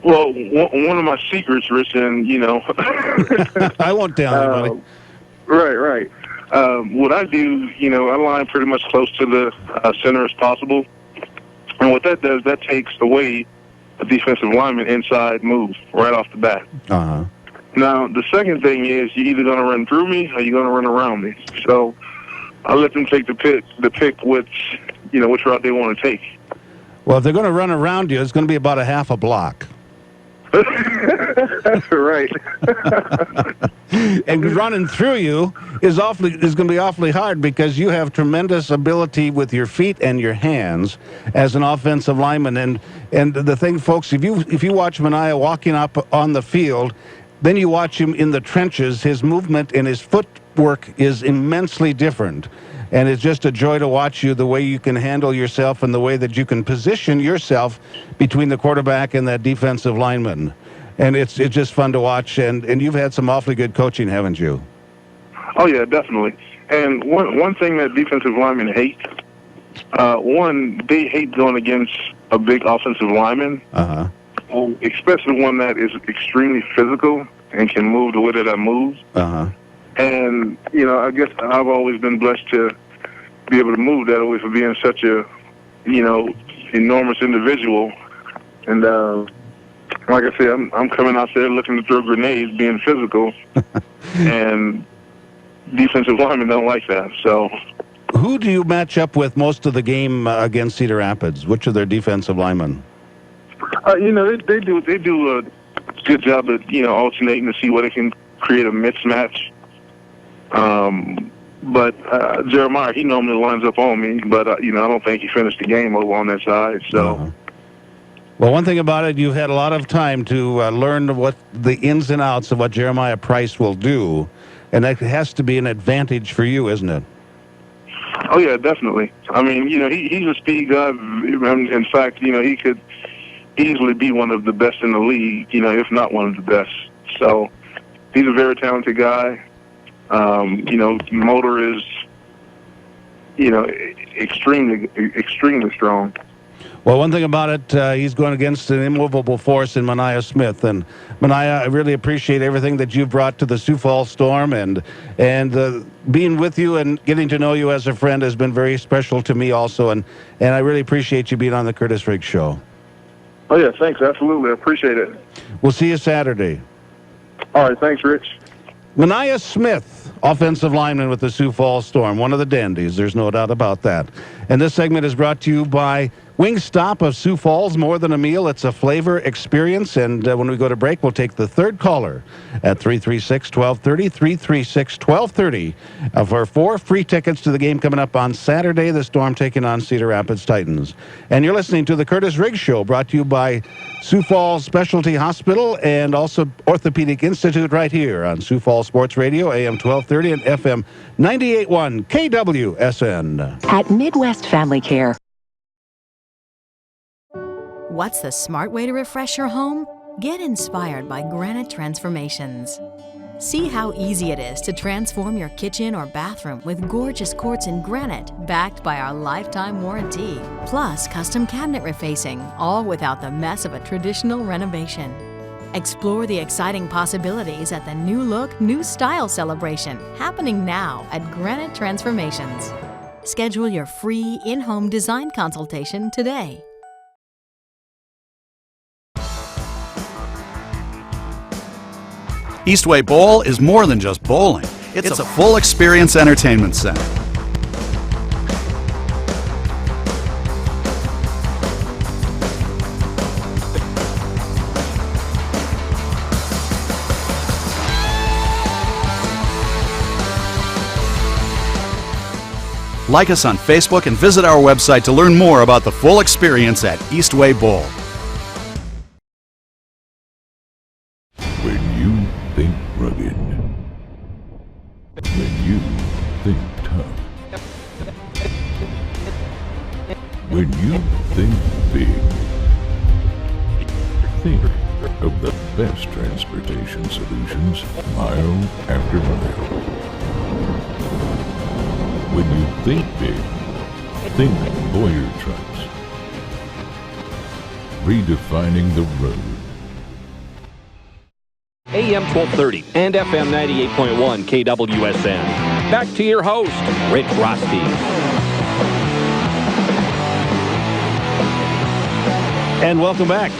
Well, one of my secrets, Rich, and,
I won't tell anybody.
Right. What I do, I line pretty much close to the center as possible. And what that does, that takes away a defensive lineman inside move right off the bat.
Uh-huh.
Now, the second thing is you're either going to run through me or you're going to run around me. So I let them take the pick which route they want to take.
Well, if they're going to run around you, it's going to be about a half a block.
Right.
And running through you is going to be awfully hard because you have tremendous ability with your feet and your hands as an offensive lineman. And the thing, folks, if you watch Mania walking up on the field, then you watch him in the trenches, his movement and his footwork is immensely different. And it's just a joy to watch you, the way you can handle yourself and the way that you can position yourself between the quarterback and that defensive lineman. And it's just fun to watch. And you've had some awfully good coaching, haven't you?
Oh, yeah, definitely. And one thing that defensive linemen hate, they hate going against a big offensive lineman, especially one that is extremely physical and can move the way that I move. And, I guess I've always been blessed to be able to move that way for being such a, enormous individual. And, like I said, I'm coming out there looking to throw grenades, being physical, and defensive linemen don't like that. So,
who do you match up with most of the game against Cedar Rapids? Which of their defensive linemen?
They do a good job at alternating to see where they can create a mismatch. But Jeremiah, he normally lines up on me, but I don't think he finished the game over on that side. So.
Well, one thing about it, you've had a lot of time to learn what the ins and outs of what Jeremiah Price will do, and that has to be an advantage for you, isn't it?
Oh, yeah, definitely. I mean, he's a speed guy. In fact, he could easily be one of the best in the league, if not one of the best. So he's a very talented guy. Motor is, extremely strong.
Well, one thing about it, he's going against an immovable force in Mania Smith. And Mania, I really appreciate everything that you've brought to the Sioux Falls Storm, and being with you and getting to know you as a friend has been very special to me also. And I really appreciate you being on the Kurtiss Riggs Show.
Oh, yeah, thanks. Absolutely. I appreciate it.
We'll see you Saturday.
All right. Thanks, Rich.
Mania Smith, offensive lineman with the Sioux Falls Storm, one of the dandies, there's no doubt about that. And this segment is brought to you by Wingstop of Sioux Falls. More than a meal, it's a flavor experience. And when we go to break, we'll take the third caller at 336-1230, 336-1230 for 4 free tickets to the game coming up on Saturday, the Storm taking on Cedar Rapids Titans. And you're listening to the Kurtiss Riggs Show, brought to you by Sioux Falls Specialty Hospital and also Orthopedic Institute right here on Sioux Falls Sports Radio, AM 1230 and FM 98.1 KWSN.
At Midwest Family Care.
What's the smart way to refresh your home? Get inspired by Granite Transformations. See how easy it is to transform your kitchen or bathroom with gorgeous quartz in granite backed by our lifetime warranty. Plus custom cabinet refacing, all without the mess of a traditional renovation. Explore the exciting possibilities at the New Look, New Style celebration happening now at Granite Transformations. Schedule your free in-home design consultation today.
Eastway Bowl is more than just bowling. It's a full experience entertainment center. Like us on Facebook and visit our website to learn more about the full experience at Eastway Bowl.
When you think rugged. When you think tough. When you think big. Think of the best transportation solutions, mile after mile. When you think big, think Boyer Trucks. Redefining the road.
AM 1230 and FM 98.1 KWSN. Back to your host, Rick Rostee.
And welcome back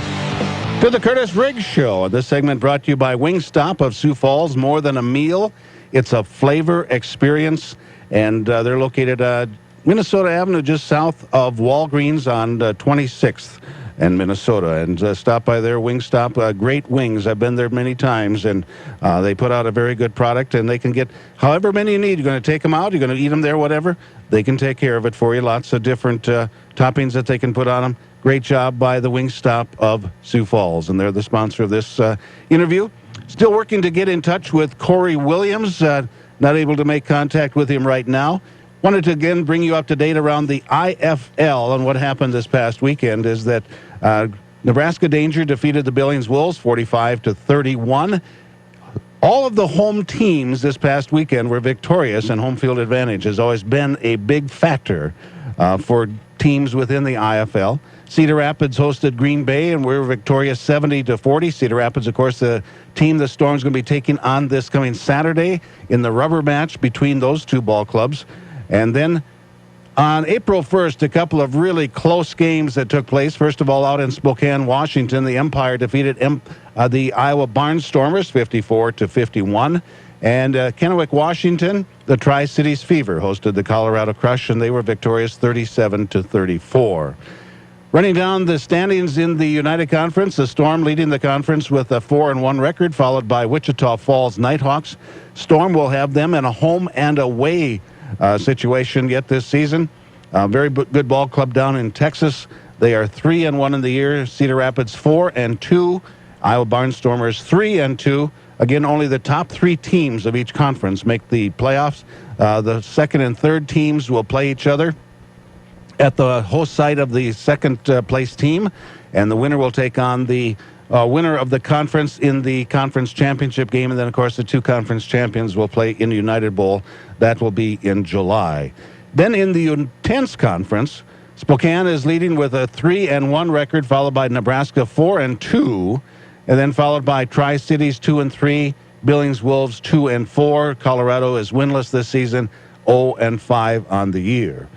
to the Kurtiss Riggs Show. This segment brought to you by Wingstop of Sioux Falls. More than a meal, it's a flavor experience. And they're located at Minnesota Avenue, just south of Walgreens on 26th in Minnesota. And stop by there, Wingstop. Great wings. I've been there many times, and they put out a very good product. And they can get however many you need. You're going to take them out, you're going to eat them there, whatever. They can take care of it for you. Lots of different toppings that they can put on them. Great job by the Wingstop of Sioux Falls, and they're the sponsor of this interview. Still working to get in touch with Corey Williams. Not able to make contact with him right now. Wanted to again bring you up to date around the IFL, and what happened this past weekend is that Nebraska Danger defeated the Billings Wolves 45-31. All of the home teams this past weekend were victorious, and home field advantage has always been a big factor for teams within the IFL. Cedar Rapids hosted Green Bay, and we were victorious 70-40. Cedar Rapids, of course, the team the Storm's going to be taking on this coming Saturday in the rubber match between those two ball clubs. And then on April 1st, a couple of really close games that took place. First of all, out in Spokane, Washington, the Empire defeated the Iowa Barnstormers 54-51. And Kennewick, Washington, the Tri-Cities Fever hosted the Colorado Crush, and they were victorious 37-34. Running down the standings in the United Conference, the Storm leading the conference with a 4-1 record, followed by Wichita Falls Nighthawks. Storm will have them in a home and away situation yet this season. Very good ball club down in Texas. They are 3-1 in the year. Cedar Rapids 4-2. Iowa Barnstormers 3-2. Again, only the top three teams of each conference make the playoffs. The second and third teams will play each other at the host site of the second place team, and the winner will take on the winner of the conference in the conference championship game, and then, of course, the two conference champions will play in the United Bowl. That will be in July. Then in the Intense Conference, Spokane is leading with a 3-1 record, followed by Nebraska 4-2, and then followed by Tri-Cities 2-3, Billings Wolves 2-4. Colorado is winless this season, 0-5 on the year.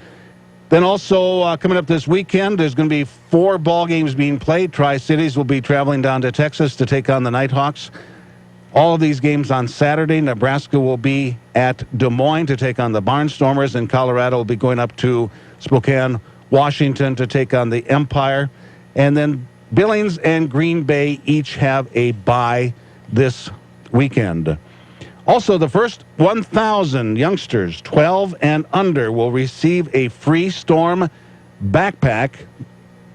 Then also coming up this weekend, there's going to be 4 ball games being played. Tri-Cities will be traveling down to Texas to take on the Nighthawks. All of these games on Saturday. Nebraska will be at Des Moines to take on the Barnstormers, and Colorado will be going up to Spokane, Washington to take on the Empire. And then Billings and Green Bay each have a bye this weekend. Also, the first 1,000 youngsters, 12 and under, will receive a free Storm backpack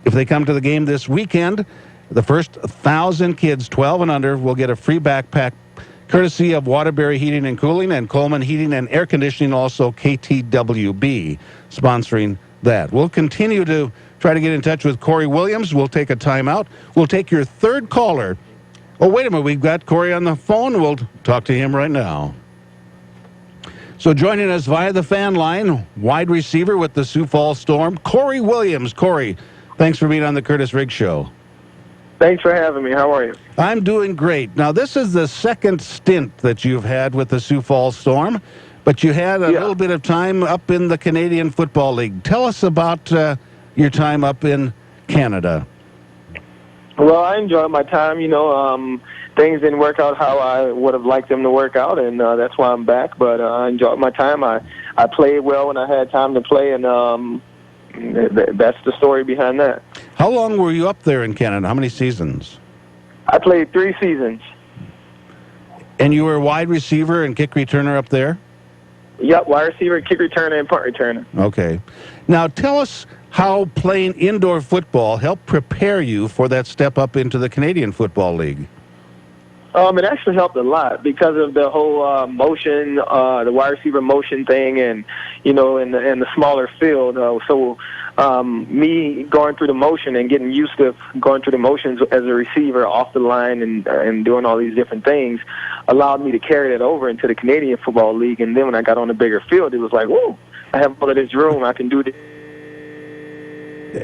if they come to the game this weekend. The first 1,000 kids, 12 and under, will get a free backpack courtesy of Waterbury Heating and Cooling and Coleman Heating and Air Conditioning, also KTWB, sponsoring that. We'll continue to try to get in touch with Corey Williams. We'll take a timeout. We'll take your third caller. Oh, wait a minute. We've got Corey on the phone. We'll talk to him right now. So joining us via the fan line, wide receiver with the Sioux Falls Storm, Corey Williams. Corey, thanks for being on the Kurtiss Riggs Show.
Thanks for having me. How are you?
I'm doing great. Now, this is the second stint that you've had with the Sioux Falls Storm, but you had a little bit of time up in the Canadian Football League. Tell us about your time up in Canada.
Well, I enjoyed my time. You know, things didn't work out how I would have liked them to work out, and that's why I'm back. But I enjoyed my time. I played well when I had time to play, and that's the story behind that.
How long were you up there in Canada? How many seasons?
I played 3 seasons.
And you were a wide receiver and kick returner up there?
Yep, wide receiver, kick returner, and punt returner.
Okay. Now, tell us how playing indoor football helped prepare you for that step up into the Canadian Football League.
It actually helped a lot because of the whole motion, the wide receiver motion thing, and in the smaller field. Me going through the motion and getting used to going through the motions as a receiver off the line and doing all these different things allowed me to carry that over into the Canadian Football League. And then when I got on the bigger field, it was like, whoa, I have all of this room. I can do this.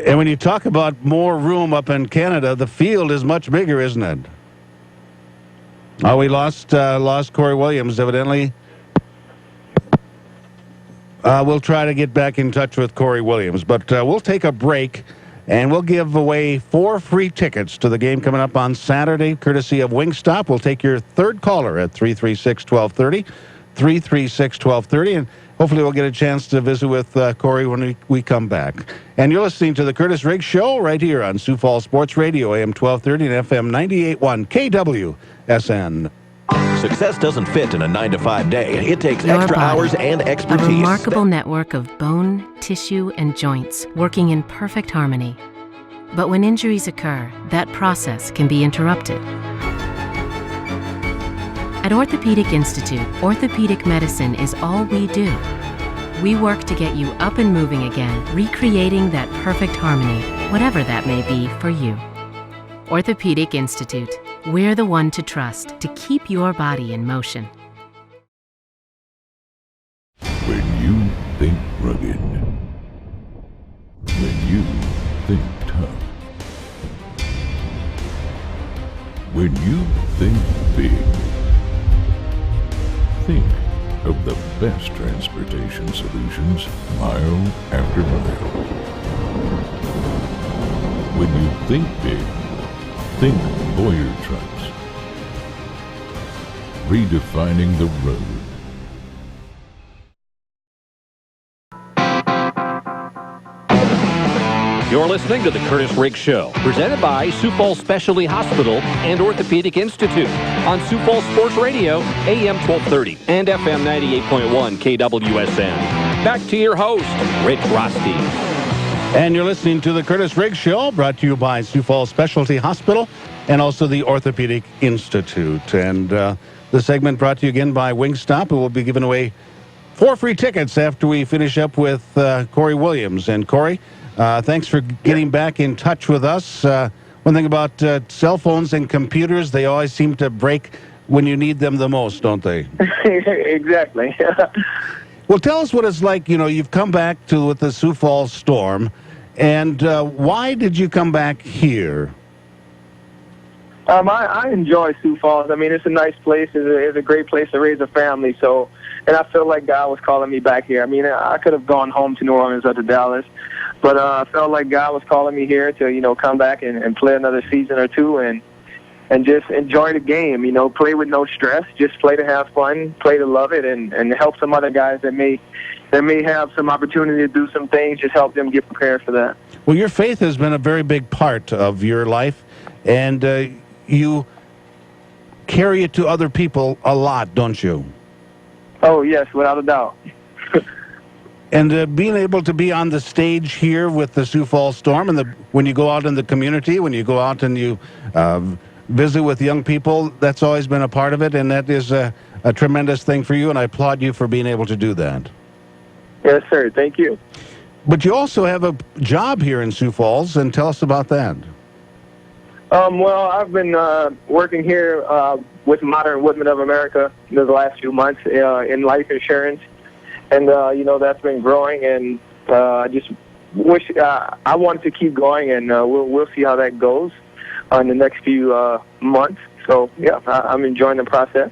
And when you talk about more room up in Canada, the field is much bigger, isn't it? Oh, we lost Corey Williams, evidently. We'll try to get back in touch with Corey Williams, but we'll take a break, and we'll give away 4 free tickets to the game coming up on Saturday, courtesy of Wingstop. We'll take your third caller at 336-1230, 336-1230, and hopefully we'll get a chance to visit with Corey when we come back. And you're listening to the Kurtiss Riggs Show right here on Sioux Falls Sports Radio, AM 1230 and FM 98.1 KWSN.
Success doesn't fit in a 9-to-5 day. It takes
Your
extra
body,
hours and expertise.
A remarkable network of bone, tissue, and joints working in perfect harmony. But when injuries occur, that process can be interrupted. At Orthopedic Institute, orthopedic medicine is all we do. We work to get you up and moving again, recreating that perfect harmony, whatever that may be for you. Orthopedic Institute. We're the one to trust to keep your body in motion.
When you think rugged, when you think tough, when you think big, think of the best transportation solutions mile after mile. When you think big, think Boyer Trucks. Redefining the road.
You're listening to the Kurtiss Riggs Show, presented by Sioux Falls Specialty Hospital and Orthopedic Institute on Sioux Falls Sports Radio, AM 1230 and FM 98.1 KWSN. Back to your host, Rich Rostee.
And you're listening to the Kurtiss Riggs Show, brought to you by Sioux Falls Specialty Hospital and also the Orthopedic Institute. And the segment brought to you again by Wingstop. And we'll be giving away 4 free tickets after we finish up with Corey Williams. And Corey, thanks for getting back in touch with us. One thing about cell phones and computers, they always seem to break when you need them the most, don't they?
Exactly.
Well, tell us what it's like. You've come back with the Sioux Falls Storm, and why did you come back here?
I enjoy Sioux Falls. I mean, it's a nice place. It's a great place to raise a family. And I feel like God was calling me back here. I mean, I could have gone home to New Orleans or to Dallas, but I felt like God was calling me here to, come back and play another season or two and just enjoy the game, play with no stress, just play to have fun, play to love it, and help some other guys that may have some opportunity to do some things, just help them get prepared for that.
Well, your faith has been a very big part of your life, and you carry it to other people a lot, don't you?
Oh, yes, without a doubt.
And being able to be on the stage here with the Sioux Falls Storm, and when you go out in the community, when you go out and you visit with young people, that's always been a part of it, and that is a tremendous thing for you, and I applaud you for being able to do that.
Yes, sir. Thank you.
But you also have a job here in Sioux Falls, and tell us about that.
Well, I've been working here with Modern Woodmen of America the last few months in life insurance, and that's been growing, and I just wish I wanted to keep going, and we'll see how that goes in the next few months. So yeah, I'm enjoying the process.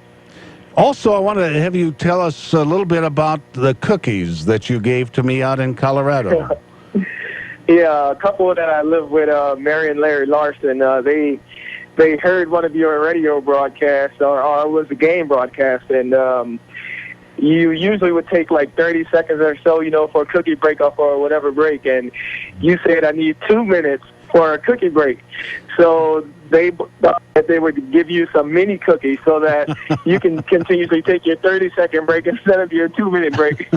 Also, I want to have you tell us a little bit about the cookies that you gave to me out in Colorado.
Yeah, a couple that I live with, Mary and Larry Larson, they heard one of your radio broadcasts, or it was a game broadcast, and you usually would take like 30 seconds or so, for a cookie break off or whatever break, and you said I need 2 minutes for a cookie break. So they thought that they would give you some mini cookies so that you can continuously take your 30-second break instead of your 2-minute break.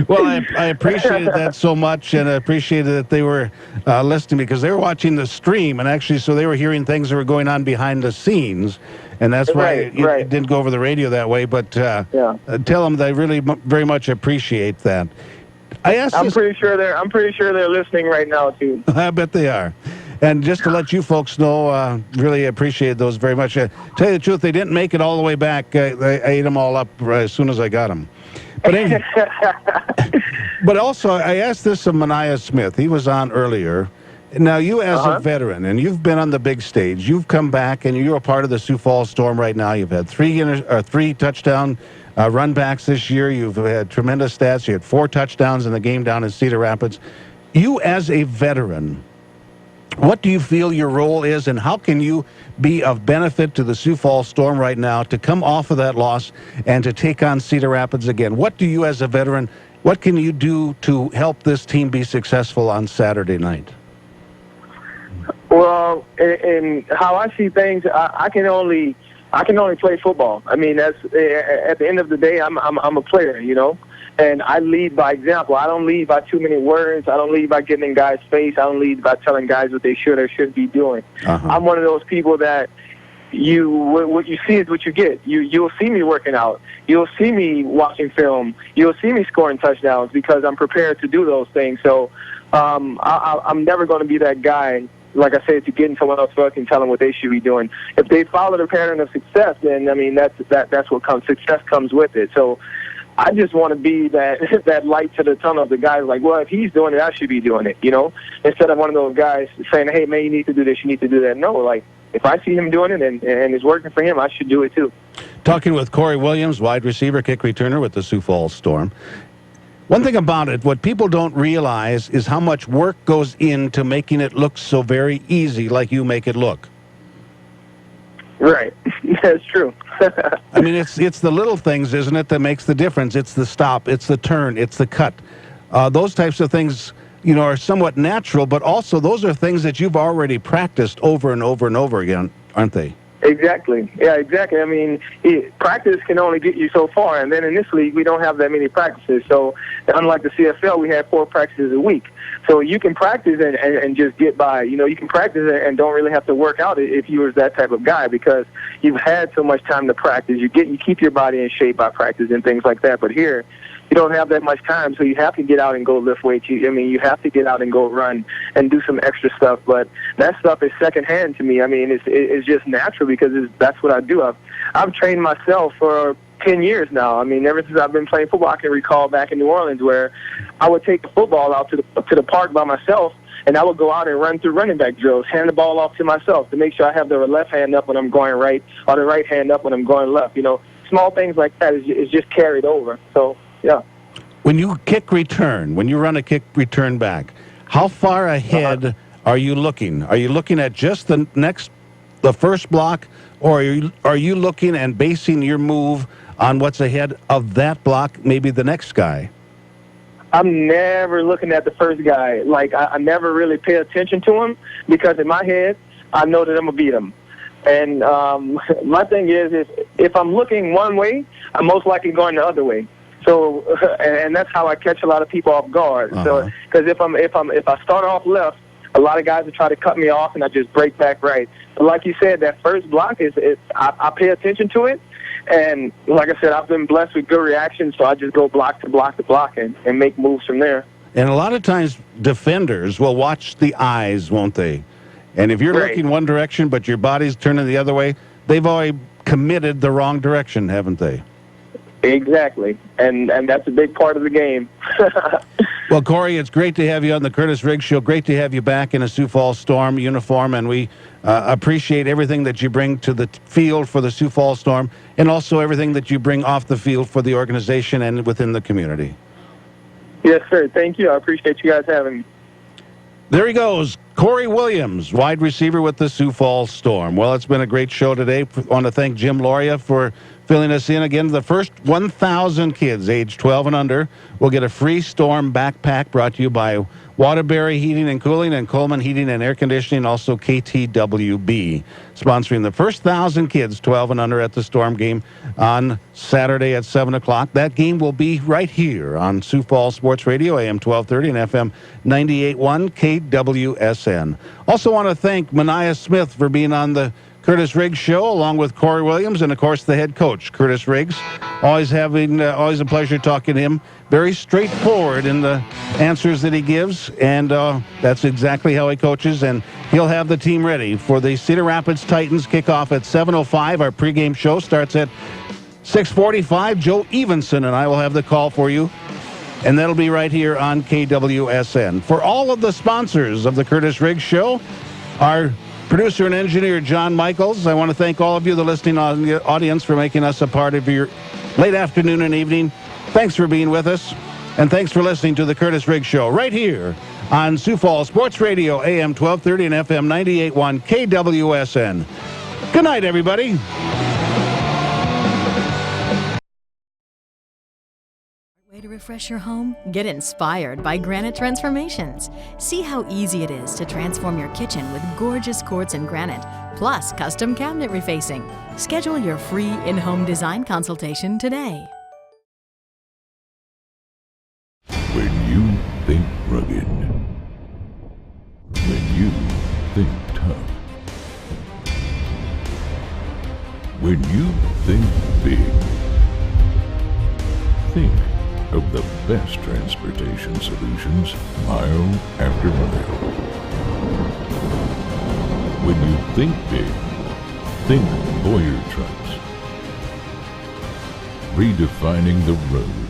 Well, I appreciated that so much, and I appreciated that they were listening, because they were watching the stream, and actually, so they were hearing things that were going on behind the scenes, and that's why it didn't go over the radio that way. But tell them that I really very much appreciate that.
I'm pretty sure they're listening right now too.
I bet they are. And just to let you folks know, really appreciate those very much. Tell you the truth, they didn't make it all the way back. I ate them all up as soon as I got them. But anyway, but also, I asked this of Mania Smith. He was on earlier. Now, you as a veteran, and you've been on the big stage, you've come back, and you're a part of the Sioux Falls Storm right now. You've had three touchdown run backs this year. You've had tremendous stats. You had 4 touchdowns in the game down in Cedar Rapids. You as a veteran, what do you feel your role is, and how can you be of benefit to the Sioux Falls Storm right now to come off of that loss and to take on Cedar Rapids again? What do you as a veteran, what can you do to help this team be successful on Saturday night?
Well, in how I see things, I can only play football. I mean, that's at the end of the day, I'm a player, you know, and I lead by example. I don't lead by too many words. I don't lead by getting in guys' face. I don't lead by telling guys what they should or shouldn't be doing. I'm one of those people that what you see is what you get. You'll see me working out. You'll see me watching film. You'll see me scoring touchdowns because I'm prepared to do those things. So I'm never going to be that guy, like I said, to get in someone else's book and tell them what they should be doing. If they follow the pattern of success, then I mean that's what comes. Success comes with it. So I just want to be that light to the tunnel of the guys. Like, well, if he's doing it, I should be doing it. You know, instead of one of those guys saying, "Hey, man, you need to do this, you need to do that." No, like if I see him doing it and it's working for him, I should do it too.
Talking with Corey Williams, wide receiver, kick returner with the Sioux Falls Storm. One thing about it, what people don't realize is how much work goes into making it look so very easy, like you make it look.
Right. That's true.
I mean, it's the little things, isn't it, that makes the difference? It's the stop, it's the turn, it's the cut. Those types of things, you know, are somewhat natural, but also those are things that you've already practiced over and over and over again, aren't they?
Exactly. Yeah, exactly. I mean, practice can only get you so far, and then in this league, we don't have that many practices. So, unlike the CFL, we have 4 practices a week. So you can practice and just get by. You know, you can practice and don't really have to work out if you was that type of guy because you've had so much time to practice. You keep your body in shape by practice and things like that. But here, you don't have that much time, so you have to get out and go lift weights. You have to get out and go run and do some extra stuff. But that stuff is secondhand to me. I mean, it's just natural because that's what I do. I've trained myself for 10 years now. I mean, ever since I've been playing football, I can recall back in New Orleans where I would take the football out to the park by myself, and I would go out and run through running back drills, hand the ball off to myself to make sure I have the left hand up when I'm going right or the right hand up when I'm going left. You know, small things like that is just carried over. So, yeah.
When you kick return, when you run a kick return back, how far ahead are you looking? Are you looking at just the first block, or are you looking and basing your move on what's ahead of that block, maybe the next guy?
I'm never looking at the first guy. Like, I never really pay attention to him because in my head, I know that I'm going to beat him. And my thing is if I'm looking one way, I'm most likely going the other way. So, and that's how I catch a lot of people off guard. So, because if I start off left, a lot of guys will try to cut me off, and I just break back right. But like you said, that first block I pay attention to it, and like I said, I've been blessed with good reactions, so I just go block to block to block and make moves from there.
And a lot of times, defenders will watch the eyes, won't they? And if you're looking one direction, but your body's turning the other way, they've already committed the wrong direction, haven't they?
Exactly, and that's a big part of the game.
Well, Corey, it's great to have you on the Kurtiss Riggs Show. Great to have you back in a Sioux Falls Storm uniform, and we appreciate everything that you bring to the field for the Sioux Falls Storm, and also everything that you bring off the field for the organization and within the community.
Yes, sir. Thank you. I appreciate you guys having me.
There he goes, Corey Williams, wide receiver with the Sioux Falls Storm. Well, it's been a great show today. I want to thank Jim Loria for filling us in. Again, the first 1,000 kids age 12 and under will get a free Storm backpack brought to you by Waterbury Heating and Cooling, and Coleman Heating and Air Conditioning, also KTWB, sponsoring the first 1,000 kids 12 and under at the Storm game on Saturday at 7 o'clock. That game will be right here on Sioux Falls Sports Radio, AM 1230 and FM 98.1 KWSN. Also want to thank Mania Smith for being on the Kurtiss Riggs Show, along with Corey Williams and, of course, the head coach, Kurtiss Riggs. Always a pleasure talking to him. Very straightforward in the answers that he gives, and that's exactly how he coaches. And he'll have the team ready for the Cedar Rapids Titans kickoff at 7:05. Our pregame show starts at 6:45. Joe Evenson and I will have the call for you, and that'll be right here on KWSN. For all of the sponsors of the Kurtiss Riggs Show, our producer and engineer, John Michaels, I want to thank all of you, the listening audience, for making us a part of your late afternoon and evening. Thanks for being with us, and thanks for listening to the Kurtiss Riggs Show right here on Sioux Falls Sports Radio, AM 1230 and FM 98.1 KWSN. Good night, everybody.
Way to refresh your home? Get inspired by Granite Transformations. See how easy it is to transform your kitchen with gorgeous quartz and granite, plus custom cabinet refacing. Schedule your free in-home design consultation today.
When you think rugged, when you think tough, when you think big, think of the best transportation solutions mile after mile. When you think big, think Boyer Trucks. Redefining the road.